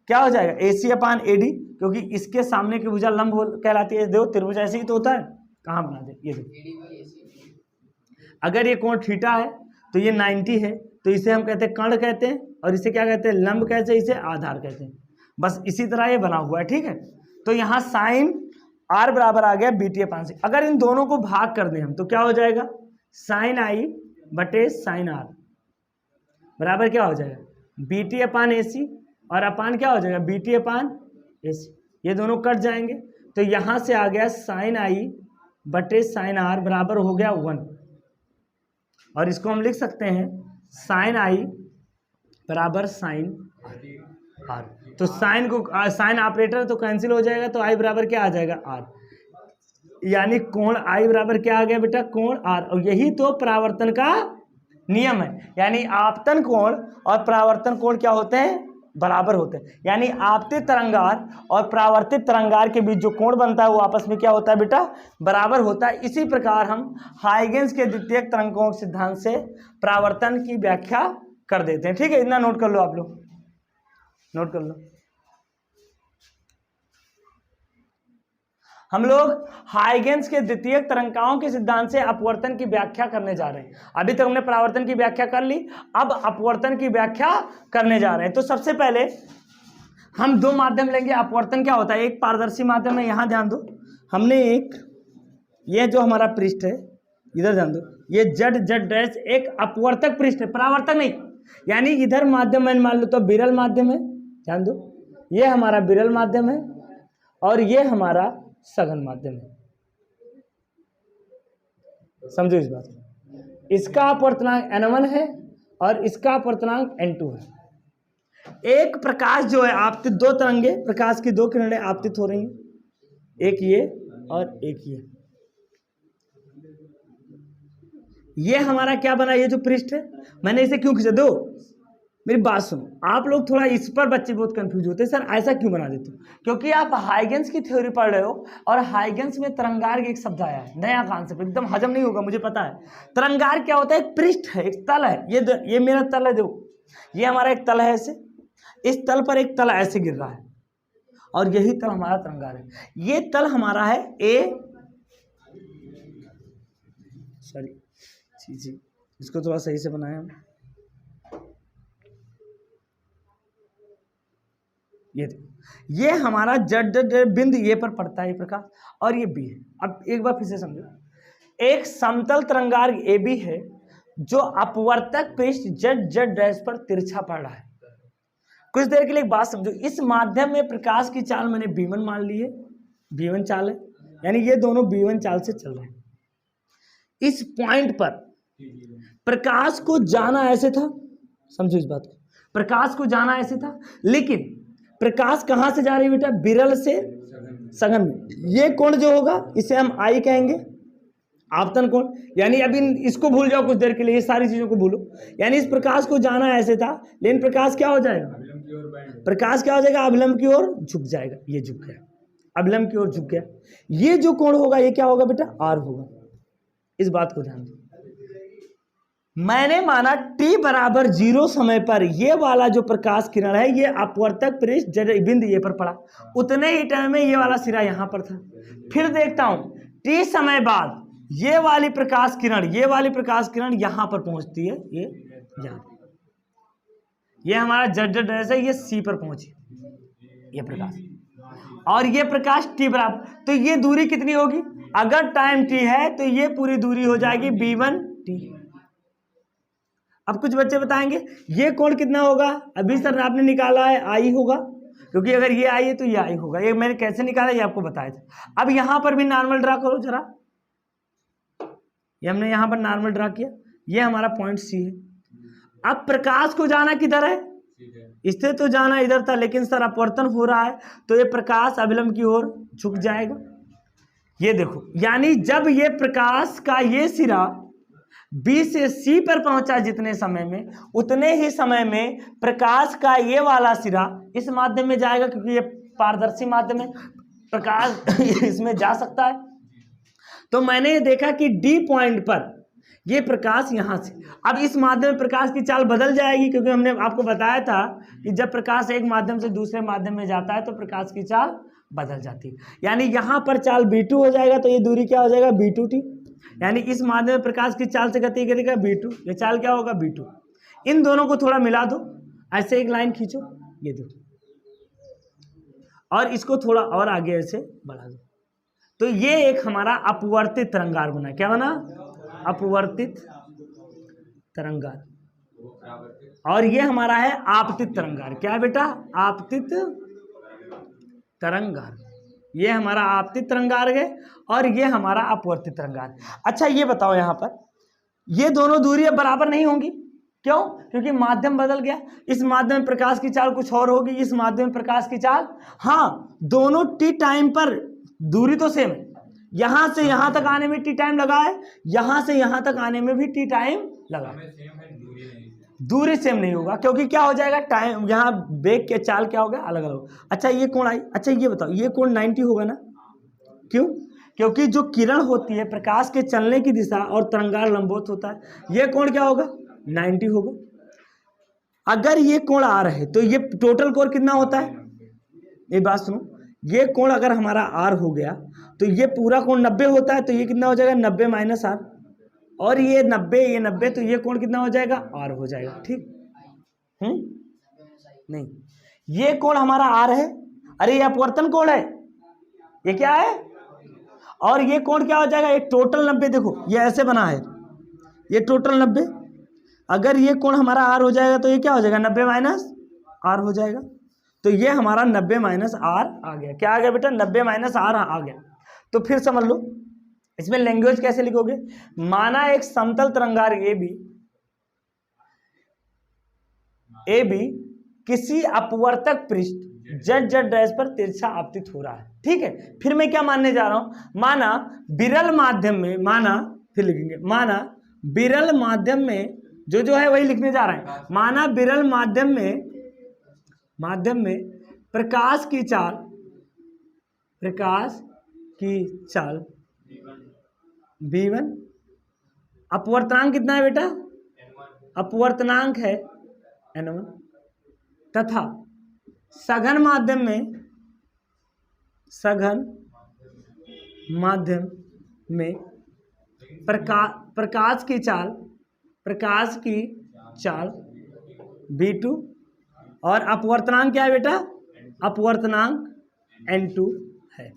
क्या हो जाएगा, AC अपान AD, क्योंकि इसके सामने की भुजा लंब कहलाती है। देखो त्रिभुज ऐसे ही तो होता है, कहाँ बना दे, ये देखो अगर ये कोण थीटा है तो ये 90 है तो इसे हम कहते हैं कर्ण कहते हैं, और इसे क्या कहते हैं, लंब कहते हैं, इसे आधार कहते हैं। बस इसी तरह ये बना हुआ है, ठीक है। तो यहाँ साइन R बराबर आ गया BT अपान C। अगर इन दोनों को भाग कर दें हम तो क्या हो जाएगा, साइन I बटे साइन R बराबर क्या हो जाएगा, BT अपान AC, और अपान क्या हो जाएगा BT अपान AC। ये दोनों कट जाएंगे तो यहाँ से आ गया साइन I बटे साइन R बराबर हो गया 1, और इसको हम लिख सकते हैं साइन I बराबर साइन R। तो साइन को साइन ऑपरेटर तो कैंसिल हो जाएगा, तो I बराबर क्या आ जाएगा R, यानी कोण I बराबर क्या आ गया बेटा, कोण R। और यही तो परावर्तन का नियम है, यानी आपतन कोण और परावर्तन कोण क्या होते हैं, बराबर होते हैं। यानी आपतित तरंगार और परावर्तित तरंगार के बीच जो कोण बनता है वो आपस में क्या होता है बेटा, बराबर होता है। इसी प्रकार हम हाइगेंस के द्वितीयक तरंगों के सिद्धांत से परावर्तन की व्याख्या कर देते हैं, ठीक है। इतना नोट कर लो, आप लोग नोट कर लो। हम लोग हाइगेंस के द्वितीयक तरंगाओं के सिद्धांत से अपवर्तन की व्याख्या करने जा रहे हैं। अभी तक हमने परावर्तन की व्याख्या कर ली, अब अपवर्तन की व्याख्या करने जा रहे हैं। तो सबसे पहले हम दो माध्यम लेंगे। अपवर्तन क्या होता है, एक पारदर्शी माध्यम है, यहाँ ध्यान दो, हमने एक ये जो हमारा पृष्ठ है इधर ध्यान दो, ये Z डैश एक अपवर्तक पृष्ठ है, परावर्तक नहीं। यानी इधर माध्यम है, मान लो तो विरल माध्यम है, ध्यान दो, ये हमारा विरल माध्यम है और ये हमारा सघन माध्यम है। समझो इस बात को, इसका अपवर्तनांक N1 है और इसका अपवर्तनांक N2 है। एक प्रकाश जो है आपतित, दो तरंगे प्रकाश की दो किरणें आपतित हो रही हैं, एक ये और एक ये हमारा क्या बना, ये जो पृष्ठ है, मैंने इसे क्यों खींचा, दो मेरी बात सुनो, आप लोग थोड़ा इस पर बच्चे बहुत कंफ्यूज होते हैं, सर ऐसा क्यों बना देते हो, क्योंकि आप हाइगेंस की थ्योरी पढ़ रहे हो और हाइगेंस में तरंगार एक शब्द आया है, नया कॉन्सेप्ट, एकदम हजम नहीं होगा मुझे पता है। तरंगार क्या होता है, एक पृष्ठ है, एक तल है, ये मेरा तल है, देखो ये हमारा एक तल है, ऐसे इस तल पर एक तल ऐसे गिर रहा है और यही तल हमारा तरंगार है। ये तल हमारा है जी इसको थोड़ा सही से बनाया हम, ये हमारा जड बिंदु ये पर पड़ता है ये प्रकाश, और ये बी है। अब एक बार फिर से समझो, एक समतल तरंगार AB है जो अपवर्तक पृष्ठ Z डैश पर तिरछा पड़ रहा है। कुछ देर के लिए एक बात समझो, इस माध्यम में प्रकाश की चाल मैंने B1 मान ली है, B1 चाल है, यानी ये दोनों B1 चाल से चल रहे हैं। इस पॉइंट पर प्रकाश को जाना ऐसे था, समझो इस बात को, प्रकाश को जाना ऐसे था, लेकिन प्रकाश कहां से जा रही है बेटा, विरल से सघन में। ये कोण जो होगा इसे हम I कहेंगे, आपतन कोण। यानी अभी इसको भूल जाओ कुछ देर के लिए, ये सारी चीजों को भूलो। यानी इस प्रकाश को जाना ऐसे था, लेकिन प्रकाश क्या हो जाएगा, प्रकाश क्या हो जाएगा, अभिलंब की ओर झुक जाएगा, ये झुक गया, अभिलंब की ओर झुक गया। ये जो कोण होगा ये क्या होगा बेटा, R होगा। इस बात को ध्यान दो, मैंने माना t बराबर 0 समय पर ये वाला जो प्रकाश किरण है ये अपवर्तक पृष्ठ जड़ बिंदु ये पर पड़ा, उतने ही टाइम में ये वाला सिरा यहां पर था। फिर देखता हूं t समय बाद ये वाली प्रकाश किरण यहां पर पहुंचती है, ये यहां, ये हमारा जड डैश है, ये C पर पहुंची ये प्रकाश, और ये प्रकाश t बराबर, तो ये दूरी कितनी होगी, अगर टाइम t है तो ये पूरी दूरी हो जाएगी B1t। अब कुछ बच्चे बताएंगे ये कोण कितना होगा, अभी सर आपने निकाला है I होगा, क्योंकि अगर ये आई है तो ये आई होगा। ये मैंने कैसे निकाला ये आपको बताया था। अब यहां पर भी नॉर्मल ड्रा करो जरा, ये हमने यहां पर नॉर्मल ड्रा किया, ये हमारा पॉइंट सी है। अब प्रकाश को जाना किधर है, इससे तो जाना इधर था, लेकिन सर अपवर्तन हो रहा है तो ये प्रकाश अभिलंब की ओर झुक जाएगा। ये देखो, यानी जब ये प्रकाश का ये सिरा बी से सी पर पहुंचा जितने समय में, उतने ही समय में प्रकाश का ये वाला सिरा इस माध्यम में जाएगा, क्योंकि ये पारदर्शी माध्यम है, प्रकाश इसमें जा सकता है। तो मैंने देखा कि डी पॉइंट पर ये प्रकाश यहां से, अब इस माध्यम में प्रकाश की चाल बदल जाएगी, क्योंकि हमने आपको बताया था कि जब प्रकाश एक माध्यम से दूसरे माध्यम में जाता है तो प्रकाश की चाल बदल जाती है। यानी यहां पर चाल b2 हो जाएगा, तो ये दूरी क्या हो जाएगा b2t, यानी इस माध्यम में प्रकाश की चाल से गति करेगा b2, ये चाल क्या होगा b2। इन दोनों को थोड़ा मिला दो, ऐसे एक लाइन खींचो, ये दो, और इसको थोड़ा और आगे ऐसे बढ़ा दो, तो ये एक हमारा अपवर्तित तरंगार बना। क्या बना, अपवर्तित तरंगार। और ये हमारा है आपतित तरंगार। क्या है बेटा, आपतित तरंगार। ये हमारा आपतित तरंगार है और ये हमारा अपवर्तित तरंगार। अच्छा ये बताओ, यहां पर ये दोनों दूरी अब बराबर नहीं होंगी, क्यों, क्योंकि माध्यम बदल गया। इस माध्यम में प्रकाश की चाल कुछ और होगी, इस माध्यम में प्रकाश की चाल, हाँ दोनों टी टाइम पर दूरी तो सेम है, यहां से यहां तक आने में टी टाइम लगा है, यहां से यहां तक आने में भी टी टाइम लगा है, दूरी सेम नहीं होगा, क्योंकि क्या हो जाएगा, टाइम यहाँ वेग के चाल क्या हो गया, अलग अलग। अच्छा ये कोण आई, अच्छा ये बताओ, ये कोण 90 होगा ना, क्यों, क्योंकि जो किरण होती है प्रकाश के चलने की दिशा और तरंगार लंबवत होता है, ये कोण क्या होगा 90 होगा। अगर ये कोण आर है तो ये टोटल कोण कितना होता है, ये बात सुनो, ये कोण अगर हमारा आर हो गया तो ये पूरा कोण 90 होता है, तो ये कितना हो जाएगा 90 माइनस आर, और ये 90 ये 90, तो ये कोण कितना हो जाएगा आर हो जाएगा। ठीक, नहीं ये कोण हमारा आर है, अरे ये अपवर्तन कोण है, ये क्या है, और ये कोण क्या हो जाएगा, ये टोटल 90। देखो ये ऐसे बना है, ये टोटल 90, अगर ये कोण हमारा आर हो जाएगा तो ये क्या हो जाएगा 90 माइनस आर हो जाएगा, तो ये हमारा 90 माइनस आर आ गया। क्या आ गया बेटा, 90 माइनस आर आ गया। तो फिर समझ लो इसमें लैंग्वेज कैसे लिखोगे, माना एक समतल तरंगार ए बी किसी अपवर्तक पृष्ठ जेड जेड डैश पर तिरछा आपतित हो रहा है। ठीक है, फिर मैं क्या मानने जा रहा हूं, माना विरल माध्यम में, माना फिर लिखेंगे, माना विरल माध्यम में, जो है वही लिखने जा रहे हैं, माना विरल माध्यम में प्रकाश की चाल v1, अपवर्तनांक कितना है बेटा, अपवर्तनांक है n1, तथा सघन माध्यम में प्रकाश की चाल v2, और अपवर्तनांक क्या है बेटा, अपवर्तनांक n2 है।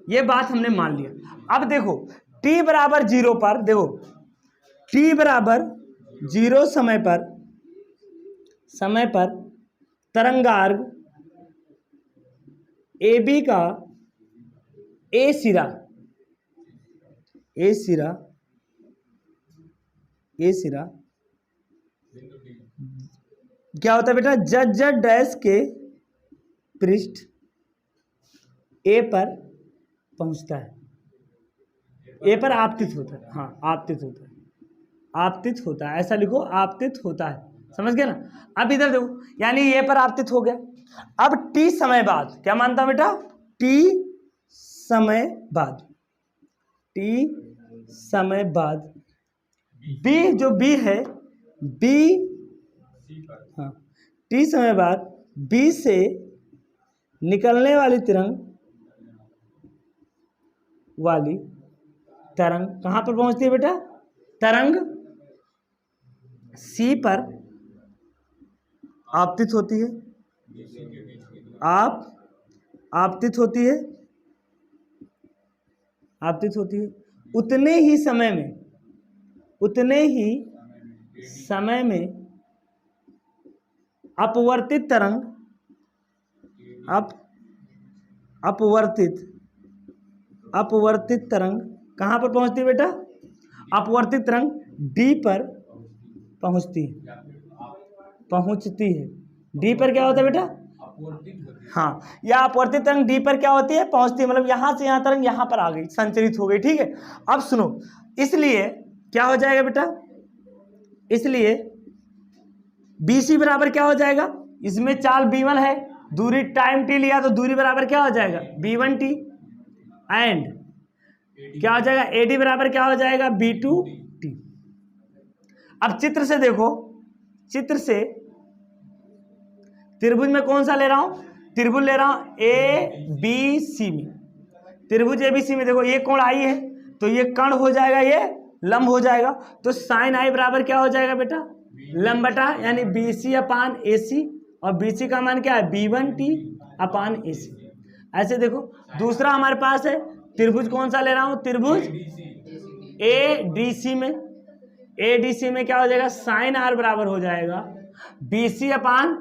ये बात हमने मान लिया। अब देखो t बराबर 0 पर, देखो t बराबर 0 समय पर तरंगार्घ AB का ए सिरा क्या होता है बेटा, जेड जेड डैश के पृष्ठ ए पर पहुंचता है, ए पर आपतित होता है, हाँ आपतित होता है, ऐसा लिखो, आपतित होता है, समझ गए ना। अब इधर देखो, यानी ए पर आपतित हो गया। अब टी समय बाद, क्या मानता बेटा, टी समय बाद बी, जो बी है बी, हाँ टी समय बाद बी से निकलने वाली तरंग कहां पर पहुंचती है बेटा, तरंग सी पर आपतित होती है, आपतित होती है। उतने ही समय में अपवर्तित तरंग अपवर्तित तरंग कहाँ पर पहुंचती है बेटा? अपवर्तित तरंग डी पर पहुंचती है। डी पर क्या होता है बेटा? हाँ, या अपवर्तित तरंग डी पर क्या होती है? पहुंचती है, मतलब यहां से यहां तरंग यहां पर आ गई, संचरित हो गई। ठीक है, अब सुनो, इसलिए क्या हो जाएगा बेटा? इसलिए BC बराबर क्या हो जाएगा? इसमें चाल B1 है, दूरी टाइम t लिया तो दूरी बराबर क्या हो जाएगा? B1t, एंड क्या हो जाएगा? AD बराबर क्या हो जाएगा? B2t। अब चित्र से देखो, चित्र से त्रिभुज में कौन सा ले रहा हूं? त्रिभुज ले रहा हूं ABC में। त्रिभुज ABC में देखो, ये कोण आई है तो ये कर्ण हो जाएगा, ये लंब हो जाएगा, तो साइन आई बराबर क्या हो जाएगा बेटा? लंब बटा, यानी BC अपान AC, और BC का मान क्या है? B1t अपान AC। ऐसे देखो, दूसरा हमारे पास है त्रिभुज, कौन सा ले रहा हूं? त्रिभुज ADC में। ADC में क्या हो जाएगा? साइन R बराबर हो जाएगा BC अपान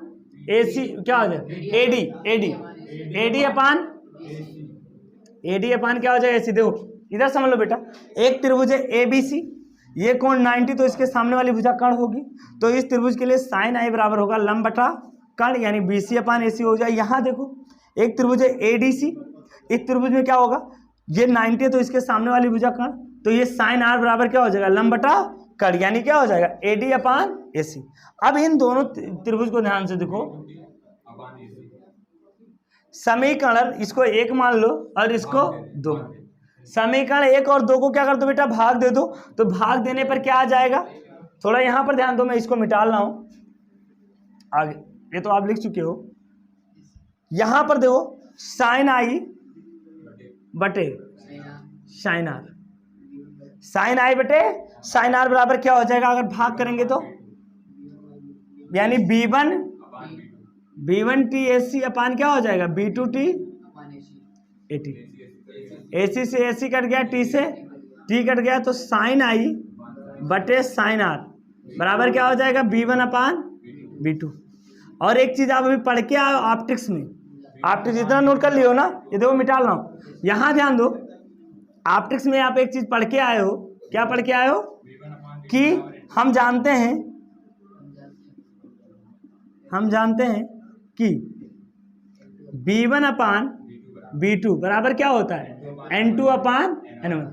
AC, क्या हो जाएगा? AD अपान क्या हो जाएगा? AC। देखो इधर समझ लो बेटा, एक त्रिभुज है ABC, ये कोण 90, तो इसके सामने वाली भुजा कर्ण होगी, तो इस त्रिभुज के लिए साइन आई बराबर होगा लंब बटा कर्ण, यानी BC अपान AC हो जाए। यहाँ देखो एक त्रिभुज है ADC, इस त्रिभुज में क्या होगा? ये 90 है तो इसके सामने वाली भुजा कर्ण, तो ये साइन R बराबर क्या हो जाएगा? लंब बटा कर्ण, यानी क्या हो जाएगा? AD अपान AC। अब इन दोनों त्रिभुज को ध्यान से देखो, समीकरण इसको 1 मान लो और इसको 2। समीकरण 1 और 2 को क्या कर दो बेटा? भाग दे दो। तो भाग देने पर क्या आ जाएगा? थोड़ा यहां पर ध्यान दो, मैं इसको मिटा रहा हूं आगे, ये तो आप लिख चुके हो। यहां पर देखो, साइन आई बटे साइन आर, साइन आई बटे साइन आर बराबर क्या हो जाएगा? अगर भाग करेंगे तो यानी B1t AC अपान क्या हो जाएगा? B2t AT। AC से AC कट गया, T से T कट गया, तो साइन आई बटे साइन आर बराबर क्या हो जाएगा? B1 अपान B2। और एक चीज आप अभी पढ़ के आए ऑप्टिक्स में, ऑप्टिक्स जितना नोट कर लियो ना, ये देखो मिटा रहा हूं, यहां ध्यान दो। ऑप्टिक्स में आप एक चीज पढ़ के आए हो, क्या पढ़ के आए हो? कि हम जानते हैं कि B1 अपान B2 बराबर क्या होता है? N2 अपान N1।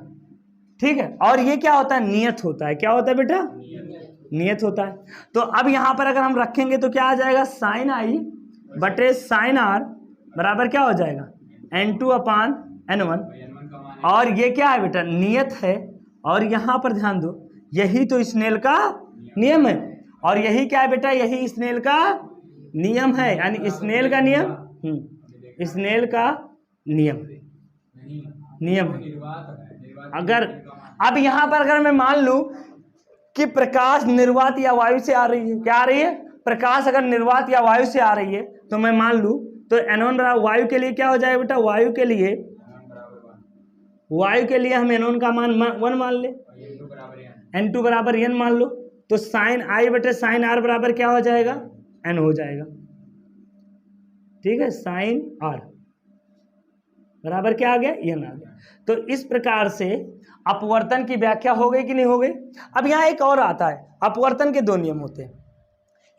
ठीक है, और ये क्या होता है? नियत होता है। क्या होता है बेटा? नियत होता है। तो अब यहां पर अगर हम रखेंगे तो क्या आ जाएगा? साइन आई बटे साइन आर बराबर क्या हो जाएगा? N2 अपान N1। और ये क्या है बेटा? नियत है। और यहां पर ध्यान दो, यही तो स्नेल का नियम है। और यही क्या है बेटा? यही स्नेल का नियम है, यानी स्नेल का नियम, स्नेल का नियम है। अगर अब यहां पर अगर मैं मान लूं कि प्रकाश निर्वात या वायु से आ रही है, क्या आ रही है? प्रकाश अगर निर्वात या वायु से आ रही है तो मैं मान लूं, तो N1 बराबर वायु के लिए क्या हो जाएगा बेटा? वायु के लिए हम N1 का मान 1 मान ले, N2 बराबर n मान लो, तो साइन आई बटे साइन आर बराबर क्या हो जाएगा? n हो जाएगा। ठीक है, साइन आर बराबर क्या आ गया? n आ गया। तो इस प्रकार से अपवर्तन की व्याख्या हो गई कि नहीं हो गई? अब यहाँ एक और आता है, अपवर्तन के 2 नियम होते हैं,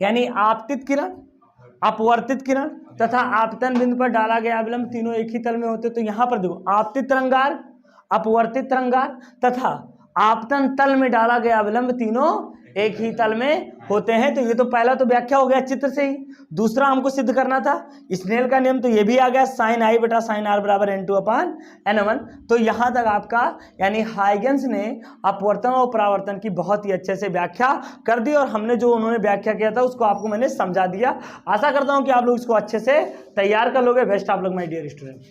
यानी आपतित किरण, अपवर्तित किरण तथा आपतन बिंदु पर डाला गया अवलंब, तीनों एक ही तल में होते। तो यहाँ पर देखो, आपतित तरंगार, अपवर्तित तरंगार तथा आपतन तल में डाला गया अवलंब, तीनों एक ही तल में होते हैं। तो ये तो पहला तो व्याख्या हो गया चित्र से ही। दूसरा हमको सिद्ध करना था स्नेल का नियम, तो ये भी आ गया, साइन आई बटा साइन आर बराबर N2 अपान N1। तो यहाँ तक आपका यानी हाइगेंस ने अपवर्तन और परावर्तन की बहुत ही अच्छे से व्याख्या कर दी, और हमने जो उन्होंने व्याख्या किया था उसको आपको मैंने समझा दिया। आशा करता हूँ कि आप लोग इसको अच्छे से तैयार कर लोगे। बेस्ट आप लोग माय डियर स्टूडेंट।